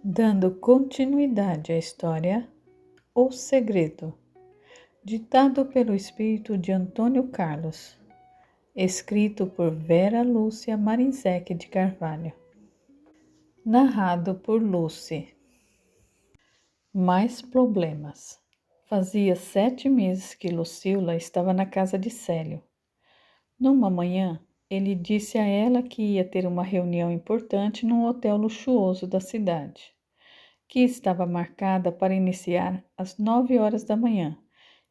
Dando continuidade à história, O Segredo, ditado pelo espírito de Antônio Carlos, escrito por Vera Lúcia Marinzec de Carvalho, narrado por Lucy. Mais problemas. Fazia 7 meses que Lucila estava na casa de Célio. Numa manhã, ele disse a ela que ia ter uma reunião importante num hotel luxuoso da cidade, que estava marcada para iniciar às 9 horas da manhã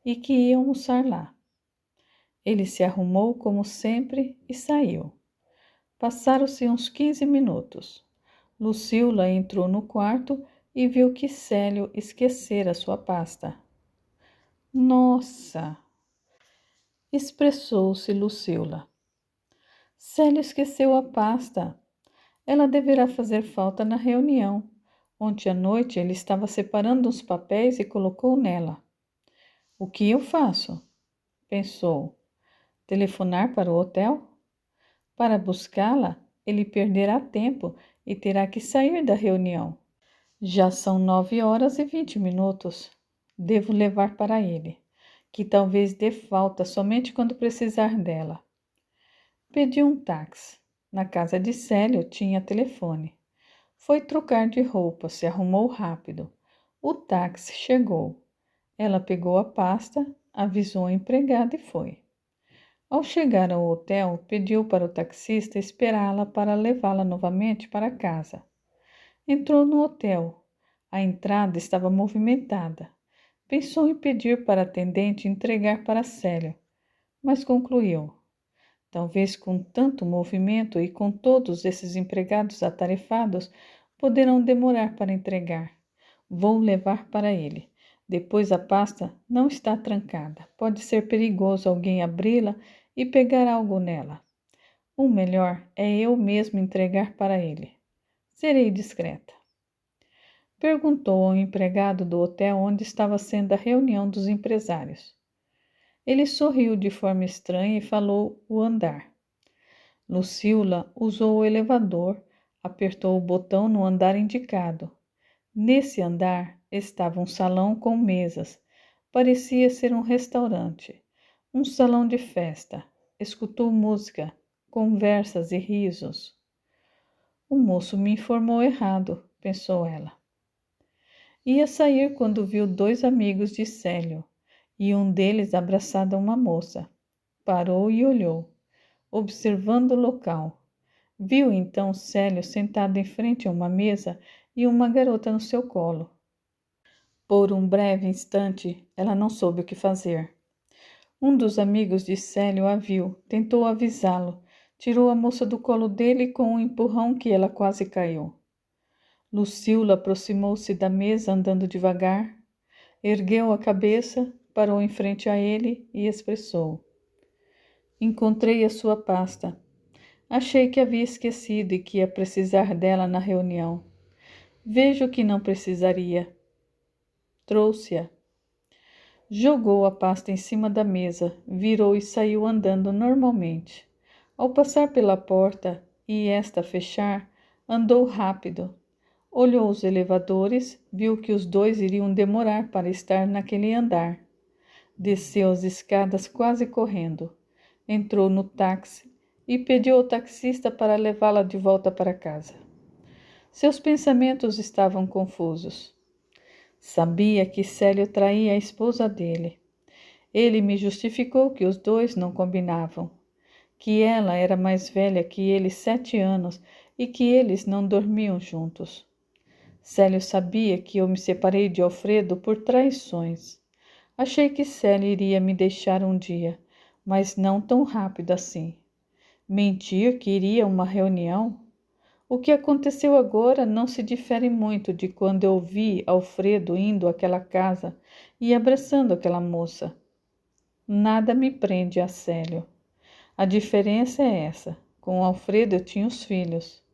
e que ia almoçar lá. Ele se arrumou como sempre e saiu. Passaram-se uns 15 minutos. Lucila entrou no quarto e viu que Célio esquecera sua pasta. Nossa! Expressou-se Lucila. Célio esqueceu a pasta. Ela deverá fazer falta na reunião. Ontem à noite ele estava separando uns papéis e colocou nela. O que eu faço? Pensou. Telefonar para o hotel? Para buscá-la, ele perderá tempo e terá que sair da reunião. Já são 9 horas e 20 minutos. Devo levar para ele, que talvez dê falta somente quando precisar dela. Pediu um táxi. Na casa de Célio tinha telefone. Foi trocar de roupa, se arrumou rápido. O táxi chegou. Ela pegou a pasta, avisou a empregada e foi. Ao chegar ao hotel, pediu para o taxista esperá-la para levá-la novamente para casa. Entrou no hotel. A entrada estava movimentada. Pensou em pedir para a atendente entregar para Célio, mas concluiu: talvez com tanto movimento e com todos esses empregados atarefados, poderão demorar para entregar. Vou levar para ele. Depois a pasta não está trancada. Pode ser perigoso alguém abri-la e pegar algo nela. O melhor é eu mesmo entregar para ele. Serei discreta. Perguntou ao empregado do hotel onde estava sendo a reunião dos empresários. Ele sorriu de forma estranha e falou o andar. Lucila usou o elevador, apertou o botão no andar indicado. Nesse andar estava um salão com mesas. Parecia ser um restaurante, um salão de festa. Escutou música, conversas e risos. O moço me informou errado, pensou ela. Ia sair quando viu 2 amigos de Célio, e um deles abraçado a uma moça. Parou e olhou, observando o local. Viu então Célio sentado em frente a uma mesa e uma garota no seu colo. Por um breve instante, ela não soube o que fazer. Um dos amigos de Célio a viu, tentou avisá-lo, tirou a moça do colo dele com um empurrão que ela quase caiu. Lucila aproximou-se da mesa andando devagar, ergueu a cabeça, parou em frente a ele e expressou: encontrei a sua pasta. Achei que havia esquecido e que ia precisar dela na reunião. Vejo que não precisaria. Trouxe-a. Jogou a pasta em cima da mesa, virou e saiu andando normalmente. Ao passar pela porta e esta fechar, andou rápido. Olhou os elevadores, viu que os 2 iriam demorar para estar naquele andar. Desceu as escadas quase correndo. Entrou no táxi e pediu ao taxista para levá-la de volta para casa. Seus pensamentos estavam confusos. Sabia que Célio traía a esposa dele. Ele me justificou que os 2 não combinavam, que ela era mais velha que ele 7 anos e que eles não dormiam juntos. Célio sabia que eu me separei de Alfredo por traições. Achei que Célio iria me deixar um dia, mas não tão rápido assim. Mentir que iria a uma reunião? O que aconteceu agora não se difere muito de quando eu vi Alfredo indo àquela casa e abraçando aquela moça. Nada me prende a Célio. A diferença é essa. Com Alfredo eu tinha os filhos.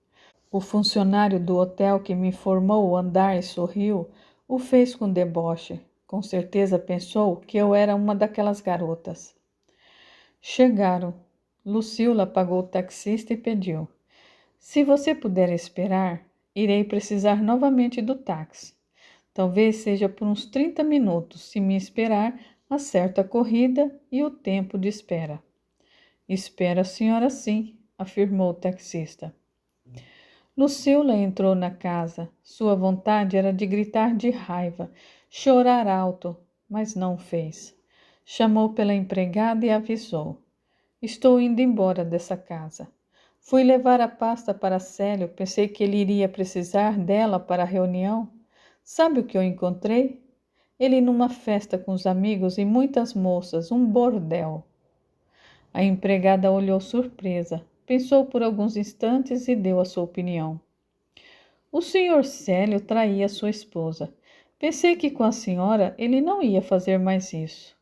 O funcionário do hotel que me informou o andar e sorriu, o fez com deboche. Com certeza pensou que eu era uma daquelas garotas. Chegaram. Lucila pagou o taxista e pediu: se você puder esperar, Irei precisar novamente do táxi. Talvez seja por uns 30 minutos, se me esperar, acerto a corrida e o tempo de espera. Espera a senhora sim, afirmou o taxista. Lucila entrou na casa. Sua vontade era de gritar de raiva, chorar alto, mas não o fez. Chamou pela empregada e avisou: Estou indo embora dessa casa. Fui levar a pasta para Célio, pensei que ele iria precisar dela para a reunião. Sabe o que eu encontrei? Ele numa festa com os amigos e muitas moças, um bordel. A empregada olhou surpresa, pensou por alguns instantes e deu a sua opinião. O senhor Célio traía sua esposa. Pensei que com a senhora ele não ia fazer mais isso.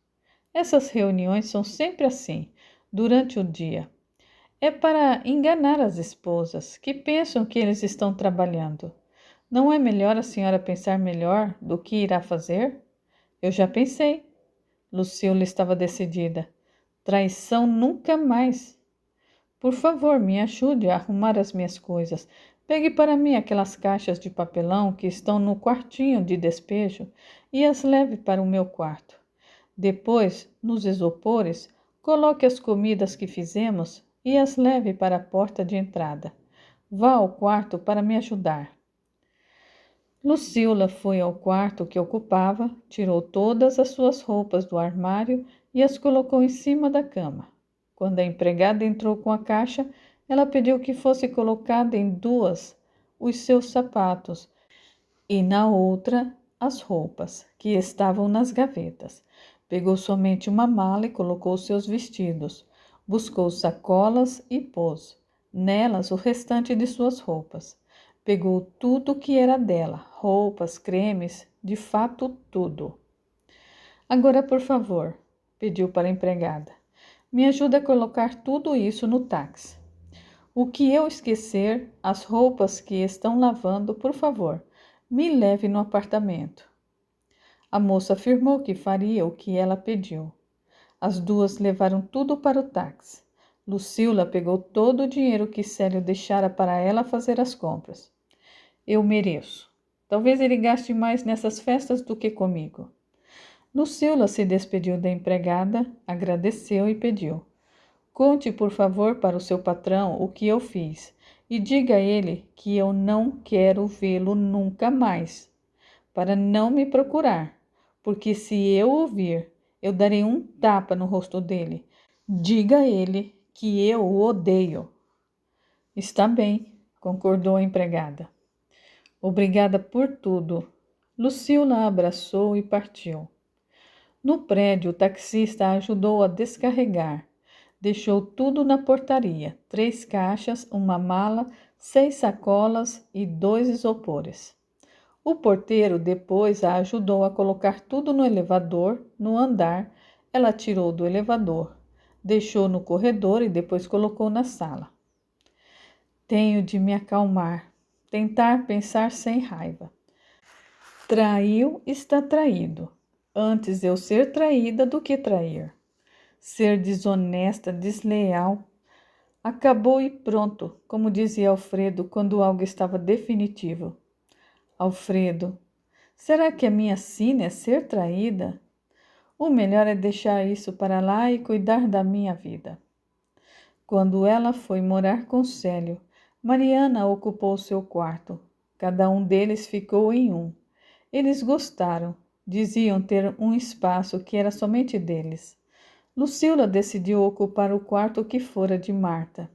Essas reuniões são sempre assim, durante o dia. É para enganar as esposas, que pensam que eles estão trabalhando. Não é melhor a senhora pensar melhor do que irá fazer? Eu já pensei. Lucila estava decidida. Traição nunca mais. Por favor, me ajude a arrumar as minhas coisas. Pegue para mim aquelas caixas de papelão que estão no quartinho de despejo e as leve para o meu quarto. Depois, nos isopores, coloque as comidas que fizemos e as leve para a porta de entrada. Vá ao quarto para me ajudar. Lucila foi ao quarto que ocupava, tirou todas as suas roupas do armário e as colocou em cima da cama. Quando a empregada entrou com a caixa, ela pediu que fosse colocada em duas os seus sapatos e na outra as roupas, que estavam nas gavetas. Pegou somente uma mala e colocou seus vestidos. Buscou sacolas e pôs nelas o restante de suas roupas. Pegou tudo que era dela, roupas, cremes, de fato tudo. Agora, por favor, pediu para a empregada, me ajude a colocar tudo isso no táxi. O que eu esquecer, as roupas que estão lavando, por favor, me leve no apartamento. A moça afirmou que faria o que ela pediu. As duas levaram tudo para o táxi. Lucila pegou todo o dinheiro que Célio deixara para ela fazer as compras. Eu mereço. Talvez ele gaste mais nessas festas do que comigo. Lucila se despediu da empregada, agradeceu e pediu: Conte, por favor, para o seu patrão o que eu fiz e diga a ele que eu não quero vê-lo nunca mais, para não me procurar, porque se eu ouvir, eu darei um tapa no rosto dele. Diga a ele que eu o odeio. Está bem, concordou a empregada. Obrigada por tudo. Lucila a abraçou e partiu. No prédio, o taxista a ajudou a descarregar. Deixou tudo na portaria: 3 caixas, uma mala, 6 sacolas e 2 isopores. O porteiro depois a ajudou a colocar tudo no elevador, no andar. Ela tirou do elevador, deixou no corredor e depois colocou na sala. Tenho de me acalmar, tentar pensar sem raiva. Traiu, está traído. Antes eu ser traída do que trair. Ser desonesta, desleal. Acabou e pronto, como dizia Alfredo quando algo estava definitivo. Alfredo, será que a minha sina é ser traída? O melhor é deixar isso para lá e cuidar da minha vida. Quando ela foi morar com Célio, Mariana ocupou seu quarto. Cada um deles ficou em um. Eles gostaram, diziam ter um espaço que era somente deles. Lucila decidiu ocupar o quarto que fora de Marta.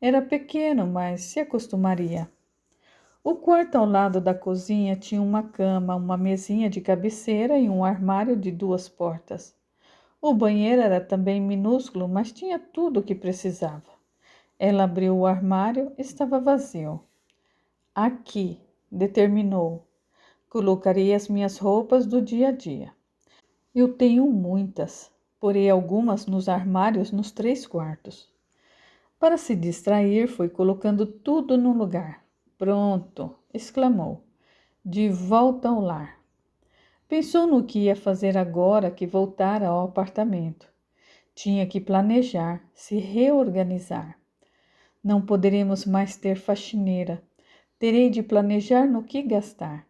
Era pequeno, mas se acostumaria. O quarto ao lado da cozinha tinha uma cama, uma mesinha de cabeceira e um armário de 2 portas. O banheiro era também minúsculo, mas tinha tudo o que precisava. Ela abriu o armário, estava vazio. Aqui, determinou, colocarei as minhas roupas do dia a dia. Eu tenho muitas, porei algumas nos armários nos 3 quartos. Para se distrair, foi colocando tudo no lugar. Pronto, exclamou, de volta ao lar. Pensou no que ia fazer agora que voltara ao apartamento. Tinha que planejar, se reorganizar. Não poderemos mais ter faxineira. Terei de planejar no que gastar.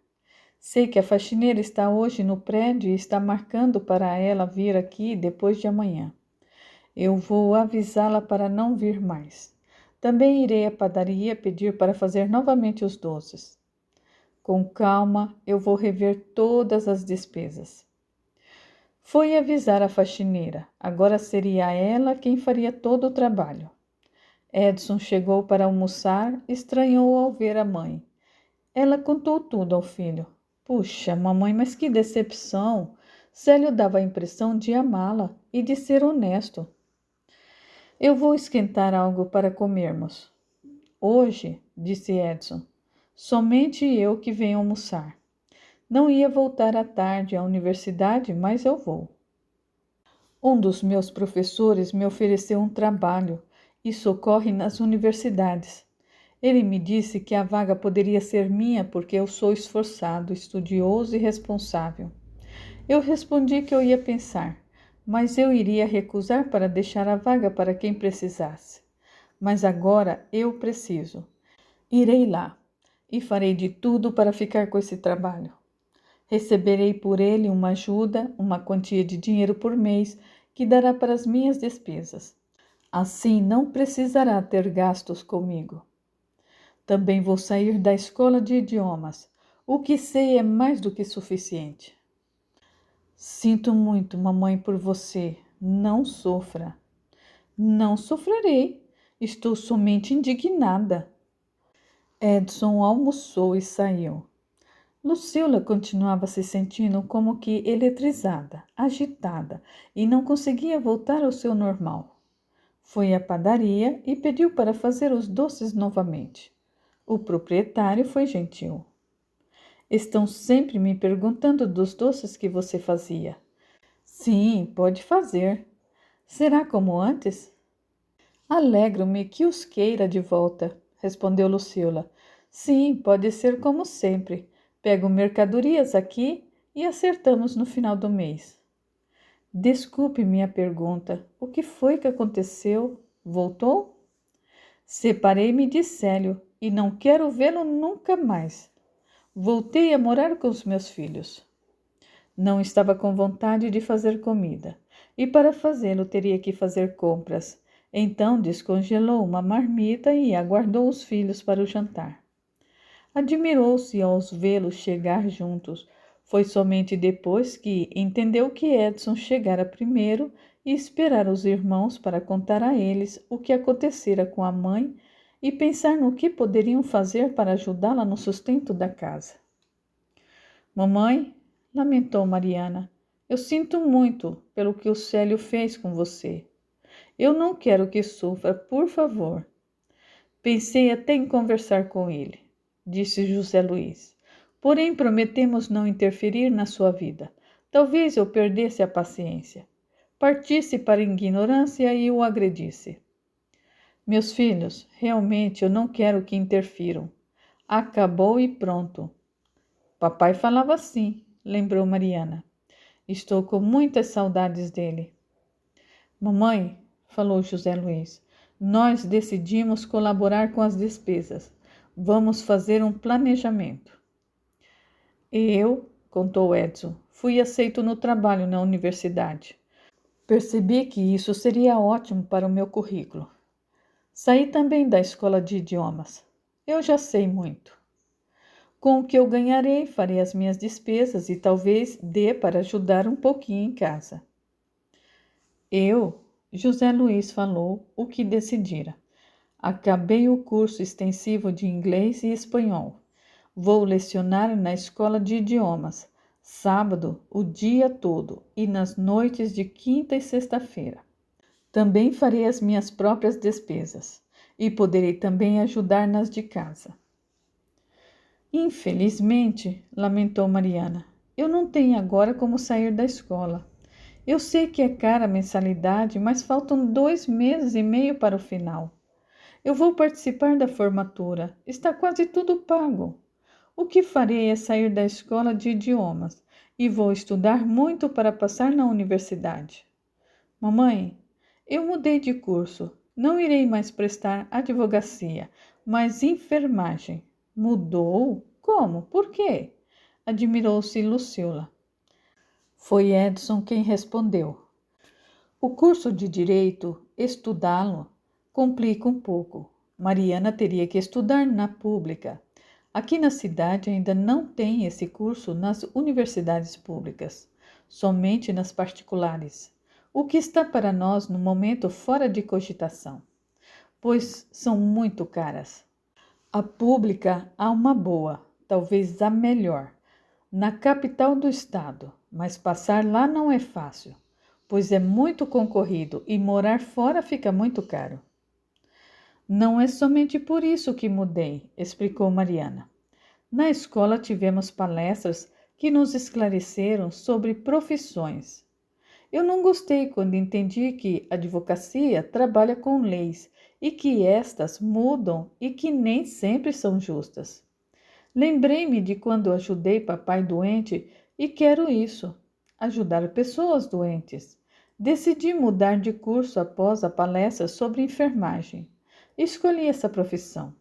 Sei que a faxineira está hoje no prédio e está marcando para ela vir aqui depois de amanhã. Eu vou avisá-la para não vir mais. Também irei à padaria pedir para fazer novamente os doces. Com calma, eu vou rever todas as despesas. Foi avisar a faxineira. Agora seria ela quem faria todo o trabalho. Edson chegou para almoçar, estranhou ao ver a mãe. Ela contou tudo ao filho. Puxa, mamãe, mas que decepção! Célio dava a impressão de amá-la e de ser honesto. Eu vou esquentar algo para comermos. Hoje, disse Edson, somente eu que venho almoçar. Não ia voltar à tarde à universidade, mas eu vou. Um dos meus professores me ofereceu um trabalho e socorre nas universidades. Ele me disse que a vaga poderia ser minha porque eu sou esforçado, estudioso e responsável. Eu respondi que eu ia pensar, mas eu iria recusar para deixar a vaga para quem precisasse. Mas agora eu preciso. Irei lá e farei de tudo para ficar com esse trabalho. Receberei por ele uma ajuda, uma quantia de dinheiro por mês que dará para as minhas despesas. Assim não precisará ter gastos comigo. Também vou sair da escola de idiomas. O que sei é mais do que suficiente. Sinto muito, mamãe, por você. Não sofra. Não sofrerei. Estou somente indignada. Edson almoçou e saiu. Lucila continuava se sentindo como que eletrizada, agitada, e não conseguia voltar ao seu normal. Foi à padaria e pediu para fazer os doces novamente. O proprietário foi gentil. Estão sempre me perguntando dos doces que você fazia. Sim, pode fazer. Será como antes? Alegro-me que os queira de volta, respondeu Lucila. Sim, pode ser como sempre. Pego mercadorias aqui e acertamos no final do mês. Desculpe minha pergunta. O que foi que aconteceu? Voltou? Separei-me de Célio e não quero vê-lo nunca mais. Voltei a morar com os meus filhos. Não estava com vontade de fazer comida, e para fazê-lo teria que fazer compras. Então descongelou uma marmita e aguardou os filhos para o jantar. Admirou-se ao vê-los chegar juntos. Foi somente depois que entendeu que Edson chegara primeiro e esperara os irmãos para contar a eles o que acontecera com a mãe e pensar no que poderiam fazer para ajudá-la no sustento da casa. Mamãe, lamentou Mariana, eu sinto muito pelo que o Célio fez com você. Eu não quero que sofra, por favor. Pensei até em conversar com ele, disse José Luiz. Porém, prometemos não interferir na sua vida. Talvez eu perdesse a paciência. Partisse para a ignorância e o agredisse. Meus filhos, realmente eu não quero que interfiram. Acabou e pronto. Papai falava assim, lembrou Mariana. Estou com muitas saudades dele. Mamãe, falou José Luiz, nós decidimos colaborar com as despesas. Vamos fazer um planejamento. Eu, contou Edson, fui aceito no trabalho na universidade. Percebi que isso seria ótimo para o meu currículo. Saí também da escola de idiomas. Eu já sei muito. Com o que eu ganharei, farei as minhas despesas e talvez dê para ajudar um pouquinho em casa. José Luiz falou o que decidira. Acabei o curso extensivo de inglês e espanhol. Vou lecionar na escola de idiomas, sábado o dia todo e nas noites de quinta e sexta-feira. Também farei as minhas próprias despesas e poderei também ajudar nas de casa. Infelizmente, lamentou Mariana, eu não tenho agora como sair da escola. Eu sei que é cara a mensalidade, mas faltam 2 meses e meio para o final. Eu vou participar da formatura, está quase tudo pago. O que farei é sair da escola de idiomas e vou estudar muito para passar na universidade. Mamãe, eu mudei de curso. Não irei mais prestar advocacia, mas enfermagem. Mudou? Como? Por quê? Admirou-se Lucila. Foi Edson quem respondeu. O curso de Direito, estudá-lo, complica um pouco. Mariana teria que estudar na pública. Aqui na cidade ainda não tem esse curso nas universidades públicas, somente nas particulares, o que está para nós no momento fora de cogitação, pois são muito caras. A pública há uma boa, talvez a melhor, na capital do estado, mas passar lá não é fácil, pois é muito concorrido e morar fora fica muito caro. Não é somente por isso que mudei, explicou Mariana. Na escola tivemos palestras que nos esclareceram sobre profissões. Eu não gostei quando entendi que a advocacia trabalha com leis e que estas mudam e que nem sempre são justas. Lembrei-me de quando ajudei papai doente e quero isso, ajudar pessoas doentes. Decidi mudar de curso após a palestra sobre enfermagem. Escolhi essa profissão.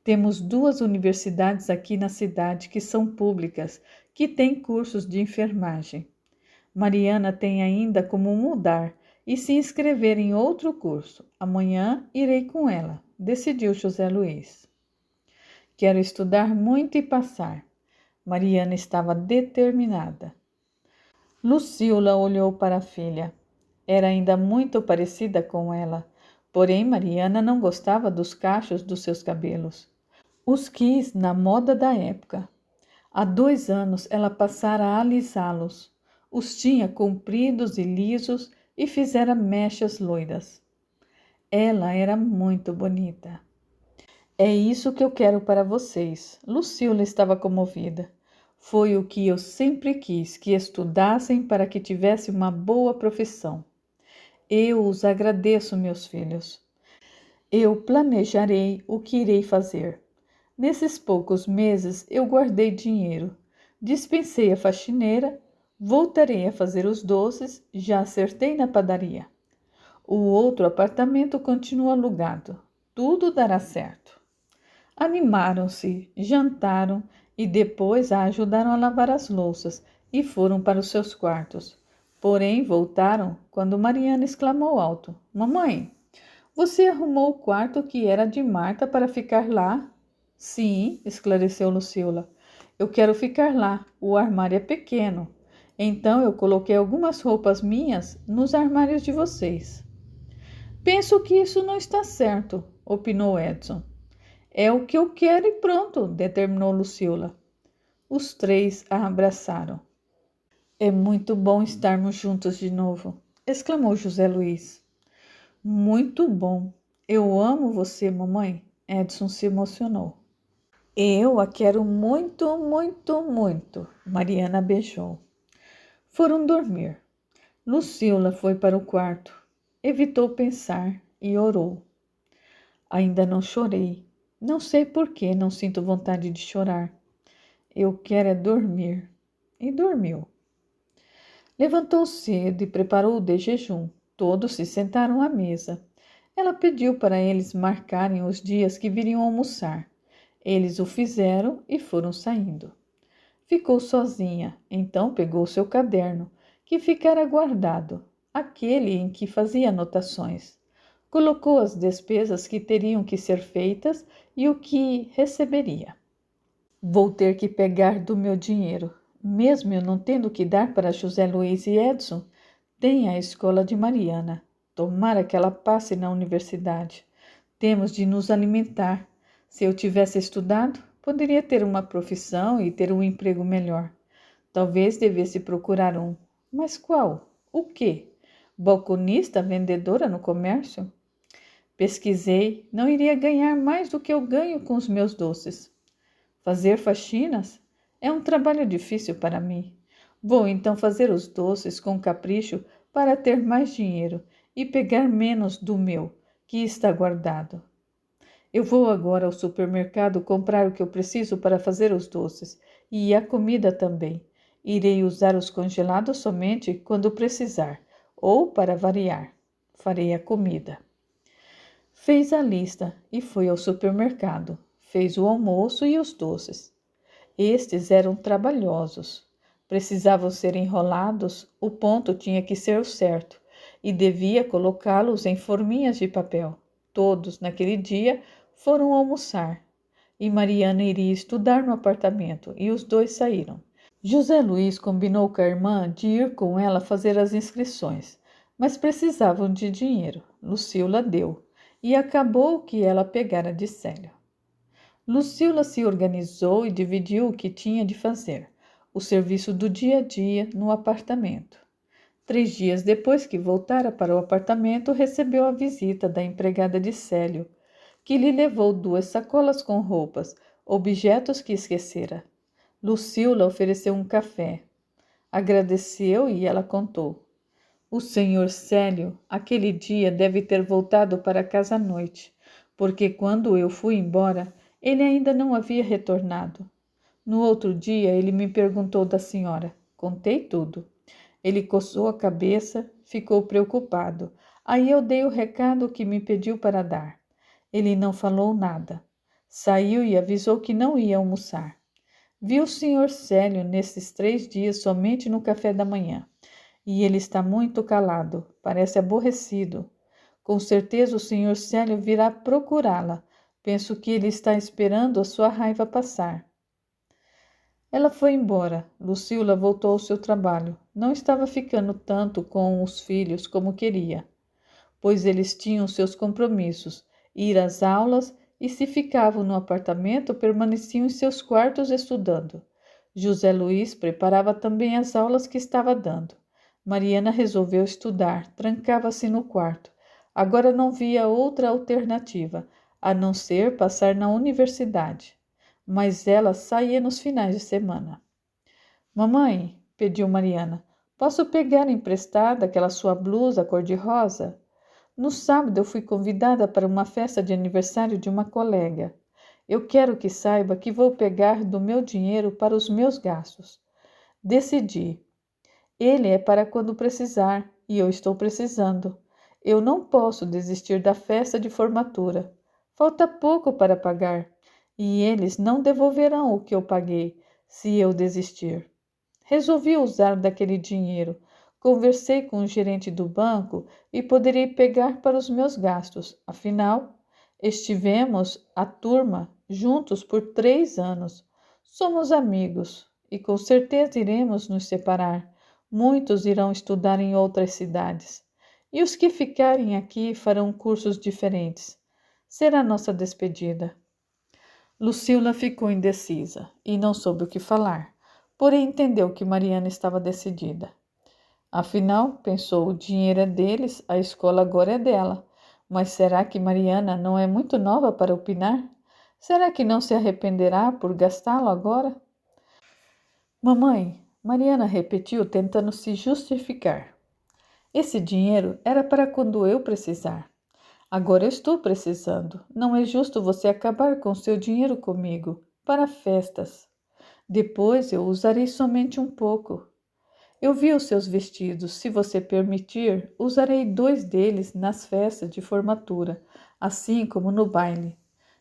Temos 2 universidades aqui na cidade que são públicas, que têm cursos de enfermagem. Mariana tem ainda como mudar e se inscrever em outro curso. Amanhã irei com ela, decidiu José Luiz. Quero estudar muito e passar. Mariana estava determinada. Lucila olhou para a filha. Era ainda muito parecida com ela, porém Mariana não gostava dos cachos dos seus cabelos. Os quis na moda da época. Há 2 anos ela passara a alisá-los. Os tinha compridos e lisos e fizera mechas loiras. Ela era muito bonita. É isso que eu quero para vocês. Lucila estava comovida. Foi o que eu sempre quis, que estudassem para que tivessem uma boa profissão. Eu os agradeço, meus filhos. Eu planejarei o que irei fazer. Nesses poucos meses eu guardei dinheiro. Dispensei a faxineira, voltarei a fazer os doces, já acertei na padaria. O outro apartamento continua alugado. Tudo dará certo. Animaram-se, jantaram e depois a ajudaram a lavar as louças e foram para os seus quartos. Porém, voltaram quando Mariana exclamou alto: Mamãe, você arrumou o quarto que era de Marta para ficar lá? Sim, esclareceu Lucila. Eu quero ficar lá. O armário é pequeno. Então eu coloquei algumas roupas minhas nos armários de vocês. Penso que isso não está certo, opinou Edson. É o que eu quero e pronto, determinou Lucila. Os 3 a abraçaram. É muito bom estarmos juntos de novo, exclamou José Luiz. Muito bom. Eu amo você, mamãe. Edson se emocionou. Eu a quero muito, muito, muito. Mariana beijou. Foram dormir. Lucila foi para o quarto. Evitou pensar e orou. Ainda não chorei. Não sei por que não sinto vontade de chorar. Eu quero é dormir. E dormiu. Levantou cedo e preparou o de jejum. Todos se sentaram à mesa. Ela pediu para eles marcarem os dias que viriam almoçar. Eles o fizeram e foram saindo. Ficou sozinha, então pegou seu caderno, que ficara guardado, aquele em que fazia anotações. Colocou as despesas que teriam que ser feitas e o que receberia. Vou ter que pegar do meu dinheiro, mesmo eu não tendo que dar para José Luiz e Edson. Tem a escola de Mariana. Tomara que ela passe na universidade. Temos de nos alimentar. Se eu tivesse estudado, poderia ter uma profissão e ter um emprego melhor. Talvez devesse procurar um. Mas qual? O quê? Balconista, vendedora no comércio? Pesquisei, não iria ganhar mais do que eu ganho com os meus doces. Fazer faxinas é um trabalho difícil para mim. Vou então fazer os doces com capricho para ter mais dinheiro e pegar menos do meu, que está guardado. Eu vou agora ao supermercado comprar o que eu preciso para fazer os doces e a comida também. Irei usar os congelados somente quando precisar, ou para variar. Farei a comida. Fez a lista e foi ao supermercado. fez o almoço e os doces. Estes eram trabalhosos. Precisavam ser enrolados, o ponto tinha que ser o certo, e devia colocá-los em forminhas de papel. Todos, naquele dia, foram almoçar, e Mariana iria estudar no apartamento, e os dois saíram. José Luiz combinou com a irmã de ir com ela fazer as inscrições, mas precisavam de dinheiro. Lucila deu, e acabou que ela pegara de Célio. Lucila se organizou e dividiu o que tinha de fazer, o serviço do dia a dia no apartamento. 3 dias depois que voltara para o apartamento, recebeu a visita da empregada de Célio, que lhe levou 2 sacolas com roupas, objetos que esquecera. Lucila ofereceu um café. Agradeceu e ela contou. O senhor Célio, aquele dia, deve ter voltado para casa à noite, porque quando eu fui embora, ele ainda não havia retornado. No outro dia, ele me perguntou da senhora. Contei tudo. Ele coçou a cabeça, ficou preocupado. Aí eu dei o recado que me pediu para dar. Ele não falou nada. Saiu e avisou que não ia almoçar. Vi o senhor Célio nesses 3 dias somente no café da manhã. E ele está muito calado, parece aborrecido. Com certeza o senhor Célio virá procurá-la. Penso que ele está esperando a sua raiva passar. Ela foi embora. Lucila voltou ao seu trabalho. Não estava ficando tanto com os filhos como queria, pois eles tinham seus compromissos, ir às aulas e, se ficavam no apartamento, permaneciam em seus quartos estudando. José Luiz preparava também as aulas que estava dando. Mariana resolveu estudar, trancava-se no quarto. Agora não via outra alternativa, a não ser passar na universidade. Mas ela saía nos finais de semana. Mamãe, pediu Mariana, posso pegar emprestada aquela sua blusa cor-de-rosa? No sábado eu fui convidada para uma festa de aniversário de uma colega. Eu quero que saiba que vou pegar do meu dinheiro para os meus gastos. Decidi. Ele é para quando precisar, e eu estou precisando. Eu não posso desistir da festa de formatura. Falta pouco para pagar, e eles não devolverão o que eu paguei, se eu desistir. Resolvi usar daquele dinheiro. Conversei com o gerente do banco e poderei pegar para os meus gastos. Afinal, estivemos, a turma, juntos por 3 anos. Somos amigos e com certeza iremos nos separar. Muitos irão estudar em outras cidades. E os que ficarem aqui farão cursos diferentes. Será nossa despedida. Lucila ficou indecisa e não soube o que falar, porém entendeu que Mariana estava decidida. Afinal, pensou, o dinheiro é deles, a escola agora é dela. Mas será que Mariana não é muito nova para opinar? Será que não se arrependerá por gastá-lo agora? Mamãe, Mariana repetiu, tentando se justificar. Esse dinheiro era para quando eu precisar. Agora eu estou precisando. Não é justo você acabar com seu dinheiro comigo, para festas. Depois eu usarei somente um pouco. Eu vi os seus vestidos. Se você permitir, usarei 2 deles nas festas de formatura, assim como no baile.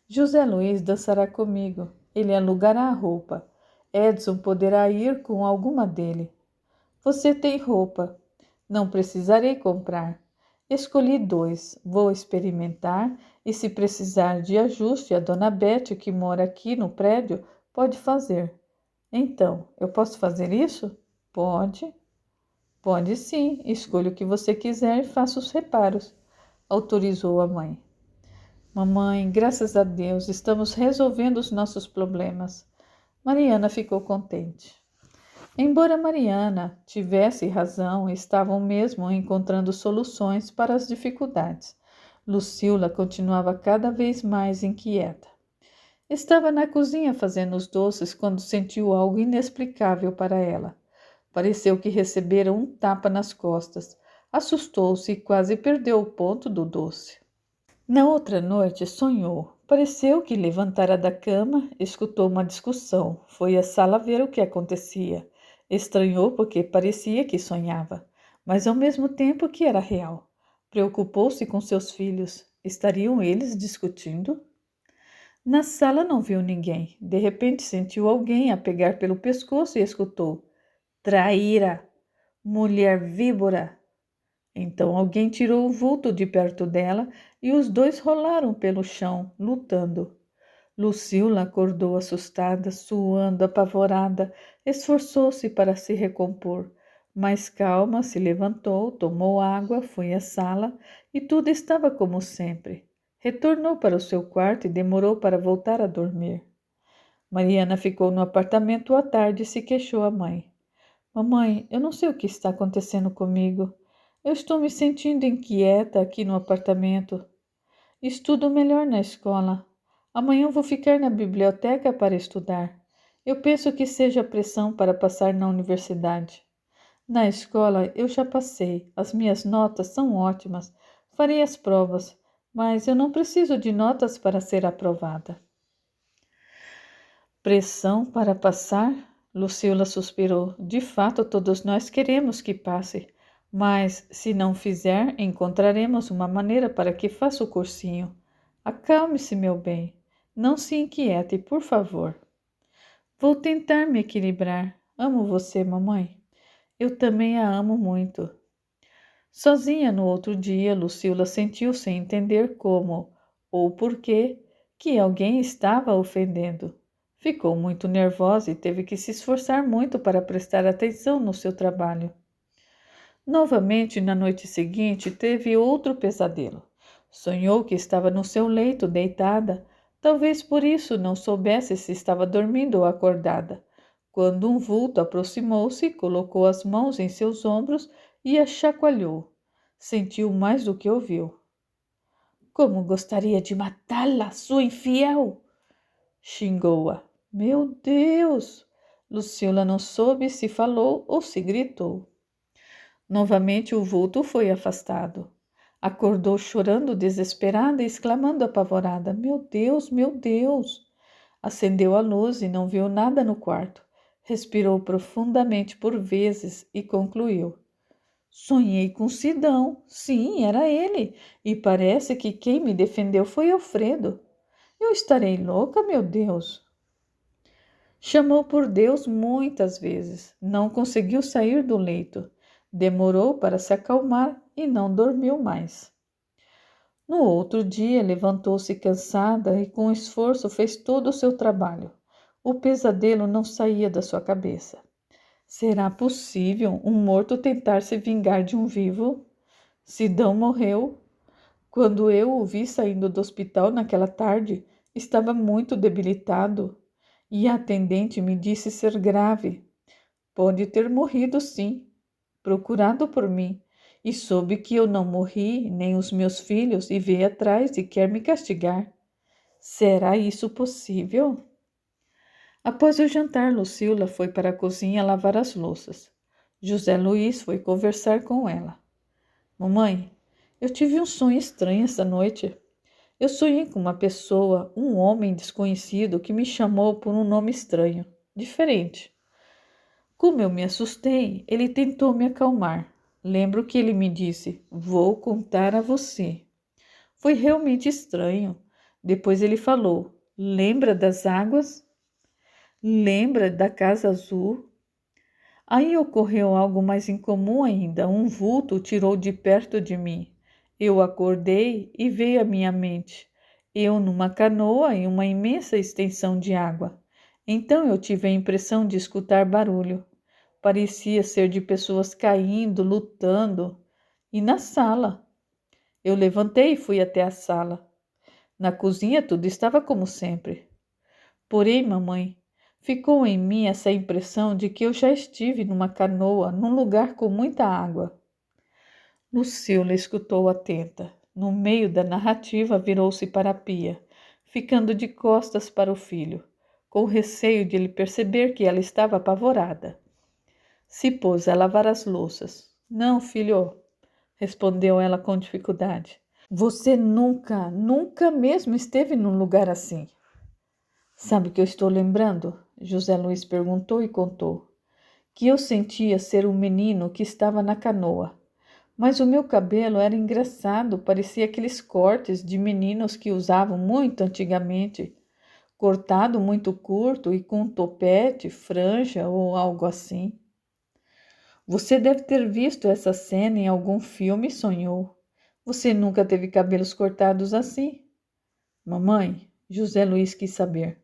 José Luiz dançará comigo. Ele alugará a roupa. Edson poderá ir com alguma dele. Você tem roupa. Não precisarei comprar. Escolhi 2. Vou experimentar e, se precisar de ajuste, a dona Bete, que mora aqui no prédio, pode fazer. Então, eu posso fazer isso? Pode. Pode sim. Escolha o que você quiser e faça os reparos, autorizou a mãe. Mamãe, graças a Deus, estamos resolvendo os nossos problemas. Mariana ficou contente. Embora Mariana tivesse razão, estavam mesmo encontrando soluções para as dificuldades. Lucila continuava cada vez mais inquieta. Estava na cozinha fazendo os doces quando sentiu algo inexplicável para ela. Pareceu que recebera um tapa nas costas. Assustou-se e quase perdeu o ponto do doce. Na outra noite sonhou. Pareceu que levantara da cama, escutou uma discussão. Foi à sala ver o que acontecia. Estranhou porque parecia que sonhava, mas ao mesmo tempo que era real. Preocupou-se com seus filhos. Estariam eles discutindo? Na sala não viu ninguém. De repente sentiu alguém a pegar pelo pescoço e escutou: Traíra! Mulher víbora! Então alguém tirou o vulto de perto dela e os dois rolaram pelo chão, lutando. Lucila acordou assustada, suando, apavorada, esforçou-se para se recompor. Mas calma, se levantou, tomou água, foi à sala e tudo estava como sempre. Retornou para o seu quarto e demorou para voltar a dormir. Mariana ficou no apartamento à tarde e se queixou à mãe. Mamãe, eu não sei o que está acontecendo comigo. Eu estou me sentindo inquieta aqui no apartamento. Estudo melhor na escola. Amanhã vou ficar na biblioteca para estudar. Eu penso que seja pressão para passar na universidade. Na escola eu já passei. As minhas notas são ótimas. Farei as provas, mas eu não preciso de notas para ser aprovada. Pressão para passar? Lucila suspirou. De fato, todos nós queremos que passe. Mas, se não fizer, encontraremos uma maneira para que faça o cursinho. Acalme-se, meu bem. Não se inquiete, por favor. Vou tentar me equilibrar. Amo você, mamãe. Eu também a amo muito. Sozinha no outro dia, Lucila sentiu sem entender como ou por quê que alguém estava a ofendendo. Ficou muito nervosa e teve que se esforçar muito para prestar atenção no seu trabalho. Novamente, na noite seguinte, teve outro pesadelo. Sonhou que estava no seu leito, deitada. Talvez por isso não soubesse se estava dormindo ou acordada. Quando um vulto aproximou-se, colocou as mãos em seus ombros e a chacoalhou. Sentiu mais do que ouviu. Como gostaria de matá-la, sua infiel! Xingou-a. Meu Deus! Lucila não soube se falou ou se gritou. Novamente o vulto foi afastado. Acordou chorando desesperada e exclamando apavorada: Meu Deus, meu Deus! Acendeu a luz e não viu nada no quarto. Respirou profundamente por vezes e concluiu: Sonhei com Sidão. Sim, era ele. E parece que quem me defendeu foi Alfredo. Eu estarei louca, meu Deus. Chamou por Deus muitas vezes. Não conseguiu sair do leito. Demorou para se acalmar e não dormiu mais. No outro dia, levantou-se cansada e com esforço fez todo o seu trabalho. O pesadelo não saía da sua cabeça. Será possível um morto tentar se vingar de um vivo? Sidão morreu. Quando eu o vi saindo do hospital naquela tarde, estava muito debilitado e a atendente me disse ser grave. Pode ter morrido, sim, procurado por mim, e soube que eu não morri, nem os meus filhos, e veio atrás e quer me castigar. Será isso possível? Após o jantar, Lucila foi para a cozinha lavar as louças. José Luiz foi conversar com ela. Mamãe, eu tive um sonho estranho esta noite. Eu sonhei com uma pessoa, um homem desconhecido, que me chamou por um nome estranho, diferente. Como eu me assustei, ele tentou me acalmar. Lembro que ele me disse: Vou contar a você. Foi realmente estranho. Depois ele falou: Lembra das águas? Lembra da casa azul? Aí ocorreu algo mais incomum ainda. Um vulto tirou de perto de mim. Eu acordei e veio à minha mente. Eu numa canoa em uma imensa extensão de água. Então eu tive a impressão de escutar barulho. Parecia ser de pessoas caindo, lutando. E na sala. Eu levantei e fui até a sala. Na cozinha tudo estava como sempre. Porém, mamãe, ficou em mim essa impressão de que eu já estive numa canoa, num lugar com muita água. Lucila escutou atenta. No meio da narrativa, virou-se para a pia, ficando de costas para o filho, com receio de ele perceber que ela estava apavorada. Se pôs a lavar as louças. Não, filho, respondeu ela com dificuldade. Você nunca mesmo esteve num lugar assim. Sabe o que eu estou lembrando? José Luiz perguntou e contou. Que eu sentia ser um menino que estava na canoa. Mas o meu cabelo era engraçado, parecia aqueles cortes de meninos que usavam muito antigamente. cortado muito curto e com um topete, franja ou algo assim. Você deve ter visto essa cena em algum filme e sonhou. Você nunca teve cabelos cortados assim? Mamãe, José Luiz quis saber.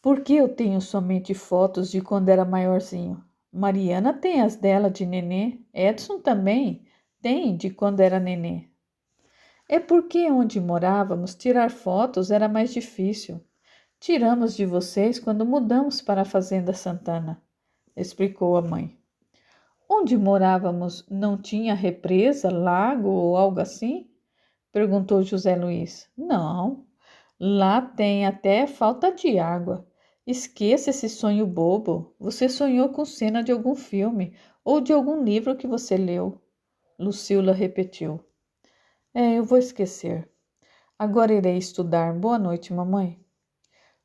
Por que eu tenho somente fotos de quando era maiorzinho? Mariana tem as dela de nenê. Edson também tem de quando era nenê. É porque onde morávamos tirar fotos era mais difícil. Tiramos de vocês quando mudamos para a Fazenda Santana, explicou a mãe. Onde morávamos não tinha represa, lago ou algo assim? Perguntou José Luiz. Não, lá tem até falta de água. Esqueça esse sonho bobo. Você sonhou com cena de algum filme ou de algum livro que você leu. Lucila repetiu. Eu vou esquecer. Agora irei estudar. Boa noite, mamãe.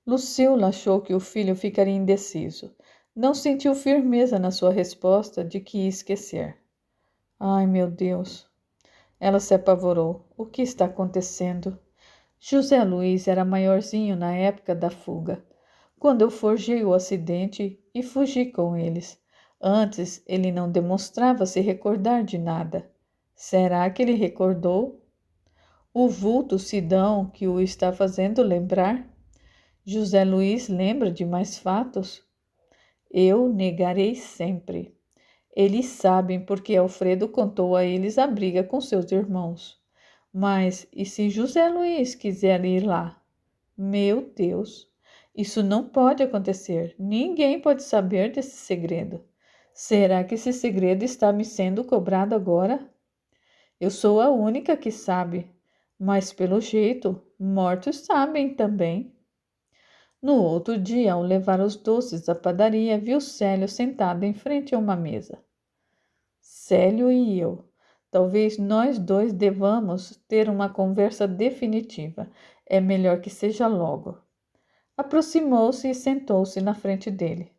Lucila achou que o filho ficaria indeciso. Não sentiu firmeza na sua resposta de que ia esquecer. Ai, meu Deus! Ela se apavorou. O que está acontecendo? José Luiz era maiorzinho na época da fuga, quando eu forjei o acidente e fugi com eles. Antes, ele não demonstrava se recordar de nada. Será que ele recordou? O vulto Sidão que o está fazendo lembrar? José Luiz lembra de mais fatos? Eu negarei sempre. Eles sabem porque Alfredo contou a eles a briga com seus irmãos. Mas e se José Luiz quiser ir lá? Meu Deus, isso não pode acontecer. Ninguém pode saber desse segredo. Será que esse segredo está me sendo cobrado agora? Eu sou a única que sabe, mas pelo jeito, mortos sabem também. No outro dia, ao levar os doces à padaria, viu Célio sentado em frente a uma mesa. Célio e eu. Talvez nós dois devamos ter uma conversa definitiva. É melhor que seja logo. Aproximou-se e sentou-se na frente dele.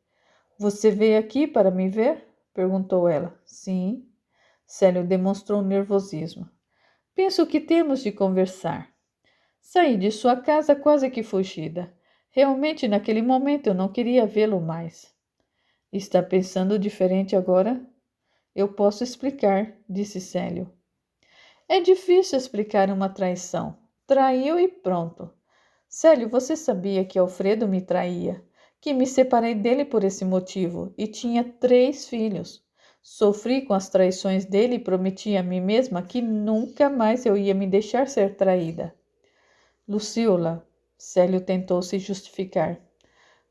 Você veio aqui para me ver? Perguntou ela. Sim. Célio demonstrou nervosismo. Penso que temos de conversar. Saí de sua casa quase que fugida. Realmente, naquele momento, eu não queria vê-lo mais. Está pensando diferente agora? Eu posso explicar, disse Célio. É difícil explicar uma traição. Traiu e pronto. Célio, você sabia que Alfredo me traía, que me separei dele por esse motivo e tinha 3 filhos. Sofri com as traições dele e prometi a mim mesma que nunca mais eu ia me deixar ser traída. Lucila, Célio tentou se justificar.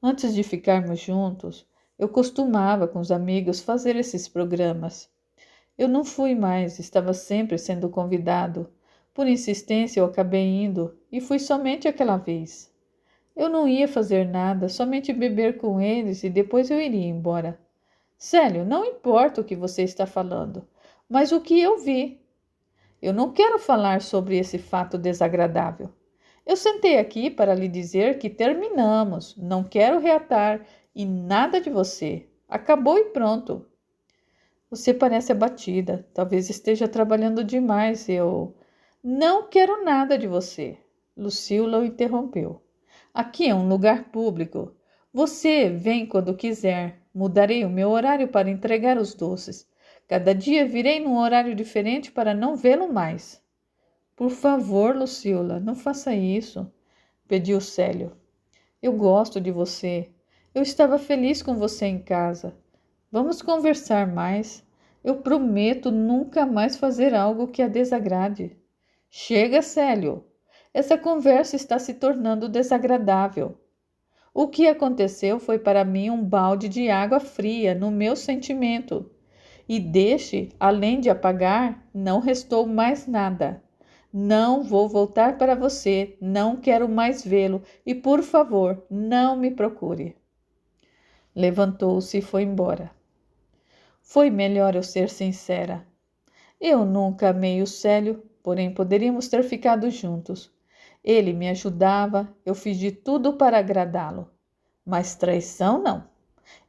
Antes de ficarmos juntos, eu costumava com os amigos fazer esses programas. Eu não fui mais, estava sempre sendo convidado. Por insistência eu acabei indo e fui somente aquela vez. Eu não ia fazer nada, somente beber com eles e depois eu iria embora. Célio, não importa o que você está falando, mas o que eu vi. Eu não quero falar sobre esse fato desagradável. Eu sentei aqui para lhe dizer que terminamos, não quero reatar e nada de você. Acabou e pronto. Você parece abatida, talvez esteja trabalhando demais. Eu não quero nada de você. Lucila o interrompeu. Aqui é um lugar público. Você vem quando quiser. Mudarei o meu horário para entregar os doces. Cada dia virei num horário diferente para não vê-lo mais. Por favor, Lucila, não faça isso, pediu Célio. Eu gosto de você. Eu estava feliz com você em casa. Vamos conversar mais. Eu prometo nunca mais fazer algo que a desagrade. Chega, Célio. Essa conversa está se tornando desagradável. O que aconteceu foi para mim um balde de água fria no meu sentimento. E além de apagar, não restou mais nada. Não vou voltar para você, não quero mais vê-lo e, por favor, não me procure. Levantou-se e foi embora. Foi melhor eu ser sincera. Eu nunca amei o Célio, porém poderíamos ter ficado juntos. Ele me ajudava, eu fiz de tudo para agradá-lo. Mas traição não.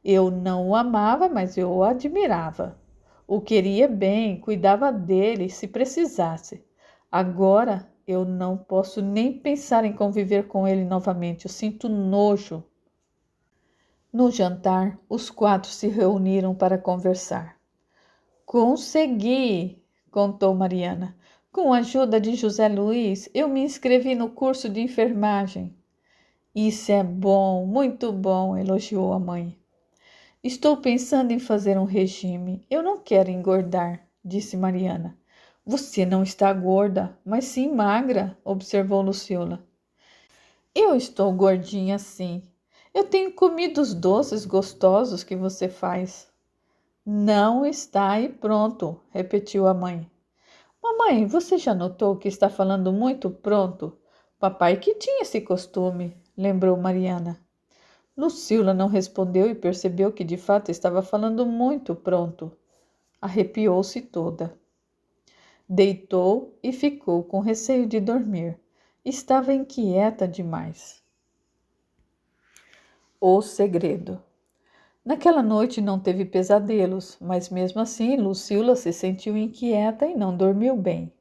Eu não o amava, mas eu o admirava. O queria bem, cuidava dele se precisasse. Agora Eu não posso nem pensar em conviver com ele novamente. Eu sinto nojo. No jantar, os 4 se reuniram para conversar. Consegui, contou Mariana. Com a ajuda de José Luiz, eu me inscrevi no curso de enfermagem. Isso é bom, muito bom, elogiou a mãe. Estou pensando em fazer um regime. Eu não quero engordar, disse Mariana. Você não está gorda, mas sim magra, observou Luciola. Eu estou gordinha sim. Eu tenho comido os doces gostosos que você faz. Não está aí pronto, repetiu a mãe. Mamãe, você já notou que está falando muito pronto? Papai que tinha esse costume, lembrou Mariana. Lucila não respondeu e percebeu que de fato estava falando muito pronto. Arrepiou-se toda. Deitou e ficou com receio de dormir. Estava inquieta demais. O segredo. Naquela noite não teve pesadelos, mas mesmo assim Lucila se sentiu inquieta e não dormiu bem.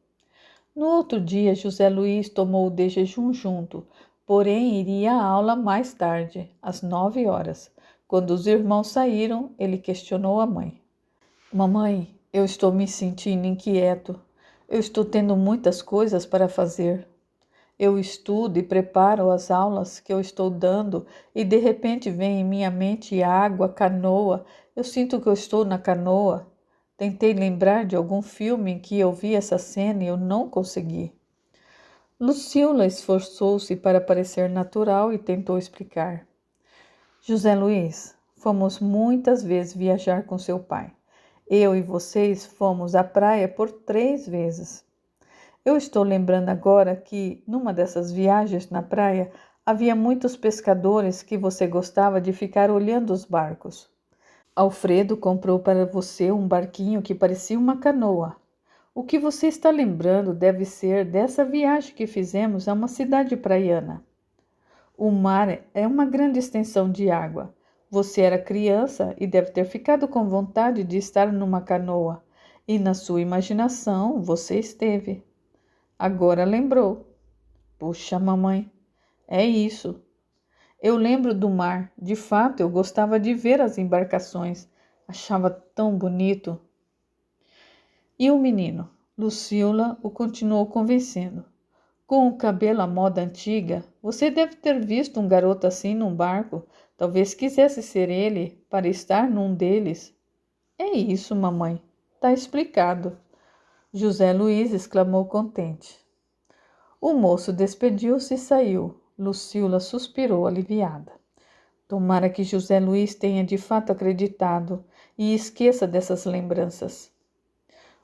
No outro dia, José Luiz tomou o de jejum junto, porém iria à aula mais tarde, às 9 horas. Quando os irmãos saíram, ele questionou a mãe. Mamãe, eu estou me sentindo inquieto. Eu estou tendo muitas coisas para fazer. Eu estudo e preparo as aulas que eu estou dando e de repente vem em minha mente água, canoa. Eu sinto que eu estou na canoa. Tentei lembrar de algum filme em que eu vi essa cena e eu não consegui. Lucila esforçou-se para parecer natural e tentou explicar. José Luiz, fomos muitas vezes viajar com seu pai. Eu e vocês fomos à praia por 3 vezes. Eu estou lembrando agora que, numa dessas viagens na praia, havia muitos pescadores que você gostava de ficar olhando os barcos. Alfredo comprou para você um barquinho que parecia uma canoa. O que você está lembrando deve ser dessa viagem que fizemos a uma cidade praiana. O mar é uma grande extensão de água. Você era criança e deve ter ficado com vontade de estar numa canoa. E na sua imaginação você esteve. Agora lembrou. Puxa, mamãe, é isso. Eu lembro do mar. De fato, eu gostava de ver as embarcações. Achava tão bonito. E o menino? Lucila o continuou convencendo. Com o cabelo à moda antiga, você deve ter visto um garoto assim num barco. Talvez quisesse ser ele para estar num deles. É isso, mamãe. Tá explicado. José Luiz exclamou contente. O moço despediu-se e saiu. Lucila suspirou aliviada. Tomara que José Luiz tenha de fato acreditado e esqueça dessas lembranças.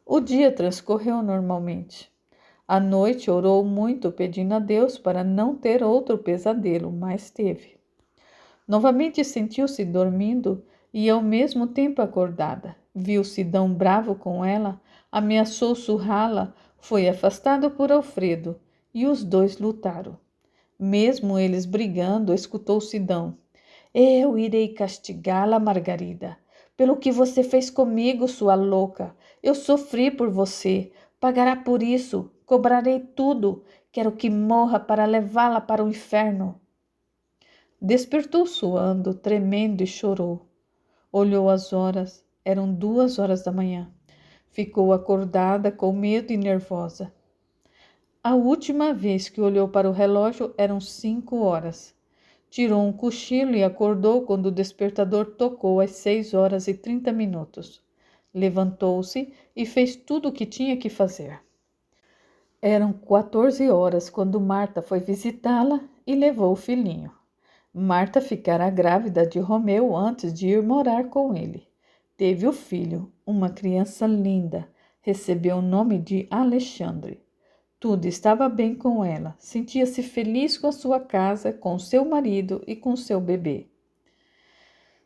O dia transcorreu normalmente. À noite orou muito, pedindo a Deus para não ter outro pesadelo, mas teve. Novamente sentiu-se dormindo e ao mesmo tempo acordada. Viu Sidão bravo com ela, ameaçou surrá-la, foi afastado por Alfredo e os dois lutaram. Mesmo eles brigando, escutou Sidão. Eu irei castigá-la, Margarida, pelo que você fez comigo, sua louca. Eu sofri por você. Pagará por isso. Cobrarei tudo. Quero que morra para levá-la para o inferno. Despertou suando, tremendo e chorou. Olhou as horas. Eram 2 horas da manhã. Ficou acordada com medo e nervosa. A última vez que olhou para o relógio eram 5 horas. Tirou um cochilo e acordou quando o despertador tocou às 6 horas e 30 minutos. Levantou-se e fez tudo o que tinha que fazer. Eram 14 horas quando Marta foi visitá-la e levou o filhinho. Marta ficara grávida de Romeu antes de ir morar com ele. Teve o filho, uma criança linda. Recebeu o nome de Alexandre. Tudo estava bem com ela. Sentia-se feliz com a sua casa, com seu marido e com seu bebê.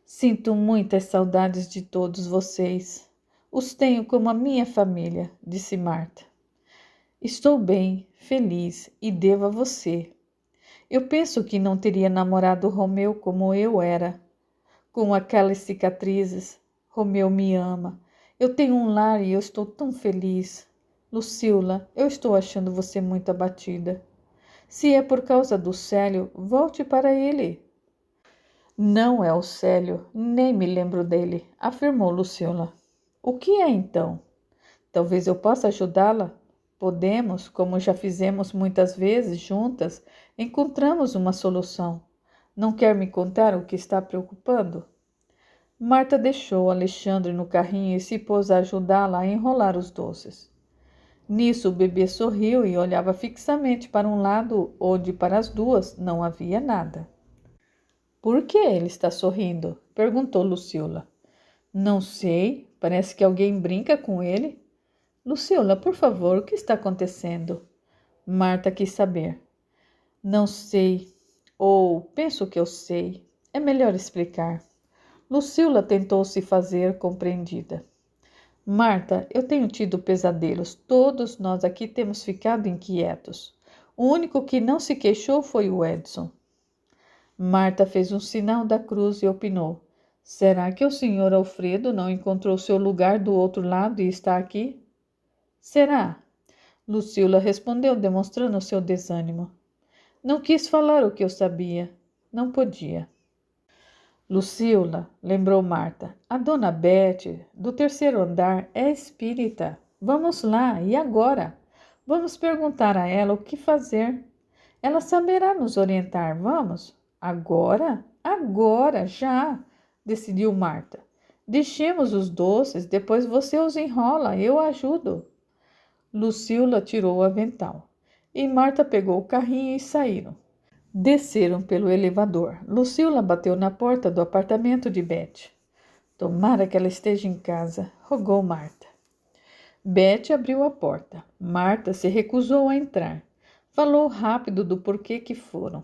Sinto muitas saudades de todos vocês. Os tenho como a minha família, disse Marta. Estou bem, feliz e devo a você. Eu penso que não teria namorado Romeu como eu era, com aquelas cicatrizes. Romeu me ama. Eu tenho um lar e eu estou tão feliz. Lucila, eu estou achando você muito abatida. Se é por causa do Célio, volte para ele. Não é o Célio, nem me lembro dele, afirmou Lucila. O que é então? Talvez eu possa ajudá-la. Podemos, como já fizemos muitas vezes juntas, encontramos uma solução. Não quer me contar o que está preocupando? Marta deixou Alexandre no carrinho e se pôs a ajudá-la a enrolar os doces. Nisso o bebê sorriu e olhava fixamente para um lado onde para as duas não havia nada. Por que ele está sorrindo? Perguntou Lucila. Não sei, parece que alguém brinca com ele. Lucila, por favor, o que está acontecendo? Marta quis saber. Não sei, ou penso que eu sei. É melhor explicar. Lucila tentou se fazer compreendida. Marta, eu tenho tido pesadelos. Todos nós aqui temos ficado inquietos. O único que não se queixou foi o Edson. Marta fez um sinal da cruz e opinou. Será que o senhor Alfredo não encontrou seu lugar do outro lado e está aqui? Será? Lucila respondeu, demonstrando seu desânimo. Não quis falar o que eu sabia. Não podia. Lucila, lembrou Marta, a dona Bete, do terceiro andar, é espírita. Vamos lá, e agora? Vamos perguntar a ela o que fazer. Ela saberá nos orientar, vamos? Agora? Agora, já, decidiu Marta. Deixemos os doces, depois você os enrola, eu ajudo. Lucila tirou o avental e Marta pegou o carrinho e saíram. Desceram pelo elevador. Lucila bateu na porta do apartamento de Beth. Tomara que ela esteja em casa, rogou Marta. Beth abriu a porta. Marta se recusou a entrar. Falou rápido do porquê que foram.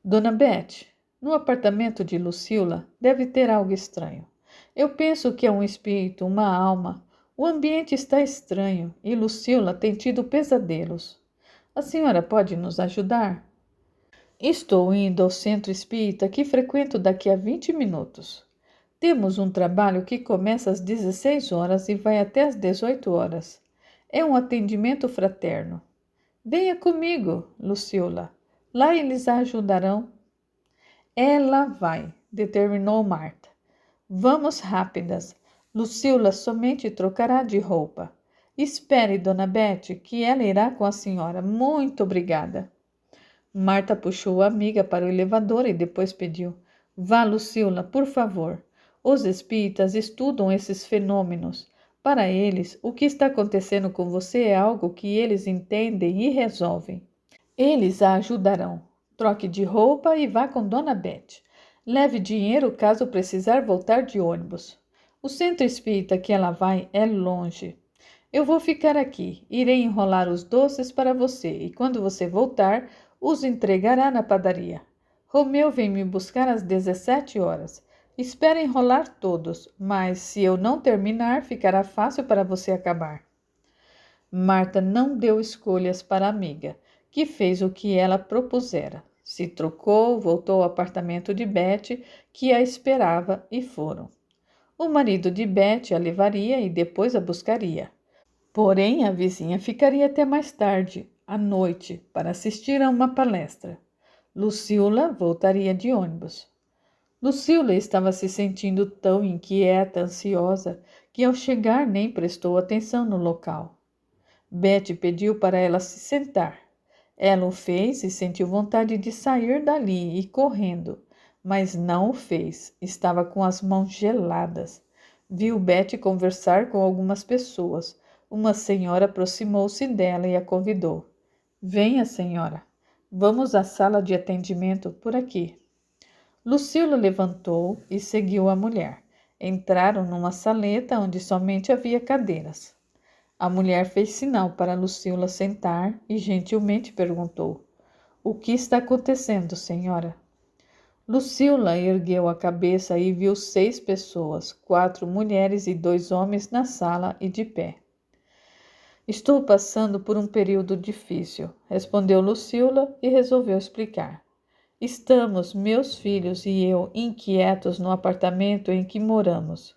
Dona Beth, no apartamento de Lucila deve ter algo estranho. Eu penso que é um espírito, uma alma. O ambiente está estranho e Lucila tem tido pesadelos. A senhora pode nos ajudar? Estou indo ao centro espírita que frequento daqui a 20 minutos. Temos um trabalho que começa às 16 horas e vai até às 18 horas. É um atendimento fraterno. Venha comigo, Lucila. Lá eles a ajudarão. Ela vai, determinou Marta. Vamos rápidas. Lucila somente trocará de roupa. Espere, dona Bete, que ela irá com a senhora. Muito obrigada. Marta puxou a amiga para o elevador e depois pediu. Vá, Lucila, por favor. Os espíritas estudam esses fenômenos. Para eles, o que está acontecendo com você é algo que eles entendem e resolvem. Eles a ajudarão. Troque de roupa e vá com Dona Beth. Leve dinheiro caso precisar voltar de ônibus. O centro espírita que ela vai é longe. Eu vou ficar aqui. Irei enrolar os doces para você e quando você voltar, os entregará na padaria. Romeu vem me buscar às 17 horas. Espero enrolar todos, mas se eu não terminar, ficará fácil para você acabar. Marta não deu escolhas para a amiga, que fez o que ela propusera. Se trocou, voltou ao apartamento de Beth, que a esperava, e foram. O marido de Beth a levaria e depois a buscaria. Porém, a vizinha ficaria até mais tarde, à noite, para assistir a uma palestra. Lucila voltaria de ônibus. Lucila estava se sentindo tão inquieta, ansiosa, que ao chegar nem prestou atenção no local. Beth pediu para ela se sentar. Ela o fez e sentiu vontade de sair dali e correndo, mas não o fez. Estava com as mãos geladas. Viu Beth conversar com algumas pessoas. Uma senhora aproximou-se dela e a convidou. Venha, senhora. Vamos à sala de atendimento por aqui. Lucila levantou e seguiu a mulher. Entraram numa saleta onde somente havia cadeiras. A mulher fez sinal para Lucila sentar e gentilmente perguntou: O que está acontecendo, senhora? Lucila ergueu a cabeça e viu 6 pessoas, 4 mulheres e 2 homens na sala e de pé. Estou passando por um período difícil, respondeu Lucila e resolveu explicar. Estamos, meus filhos e eu, inquietos no apartamento em que moramos.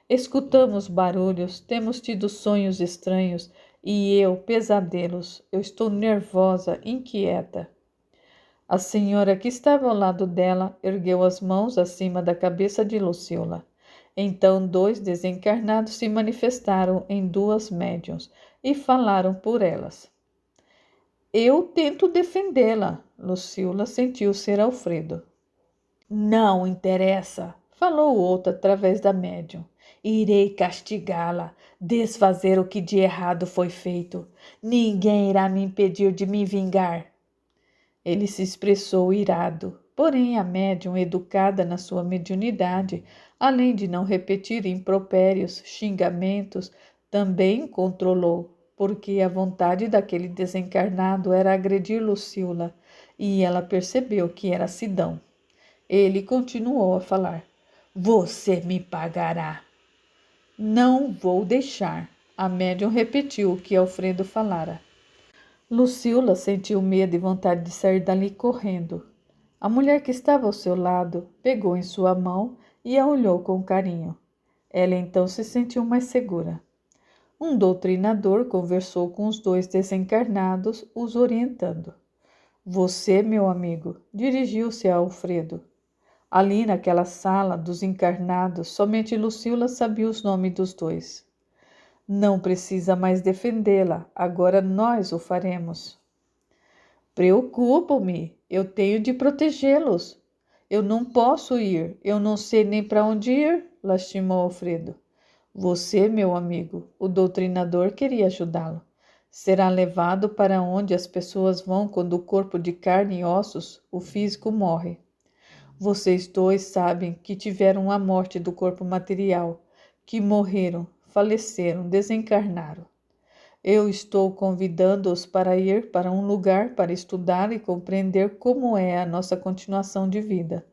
Escutamos barulhos, temos tido sonhos estranhos e eu, pesadelos. Eu estou nervosa, inquieta. A senhora que estava ao lado dela ergueu as mãos acima da cabeça de Luciola. Então 2 desencarnados se manifestaram em 2 médiuns e falaram por elas. Eu tento defendê-la, Luciola sentiu ser Alfredo. Não interessa, falou o outro através da médium. Irei castigá-la, desfazer o que de errado foi feito. Ninguém irá me impedir de me vingar. Ele se expressou irado, porém a médium, educada na sua mediunidade, além de não repetir impropérios, xingamentos, também controlou, porque a vontade daquele desencarnado era agredir Luciola, e ela percebeu que era Sidão. Ele continuou a falar. Você me pagará. Não vou deixar. A médium repetiu o que Alfredo falara. Luciola sentiu medo e vontade de sair dali correndo. A mulher que estava ao seu lado pegou em sua mão e a olhou com carinho. Ela então se sentiu mais segura. Um doutrinador conversou com os 2 desencarnados, os orientando. Você, meu amigo, dirigiu-se a Alfredo. Ali naquela sala dos encarnados, somente Luciola sabia os nomes dos 2. Não precisa mais defendê-la, agora nós o faremos. Preocupo-me, eu tenho de protegê-los. Eu não posso ir, eu não sei nem para onde ir, lastimou Alfredo. Você, meu amigo, o doutrinador queria ajudá-lo. Será levado para onde as pessoas vão quando o corpo de carne e ossos, o físico, morre. Vocês 2 sabem que tiveram a morte do corpo material, que morreram, faleceram, desencarnaram. Eu estou convidando-os para ir para um lugar para estudar e compreender como é a nossa continuação de vida,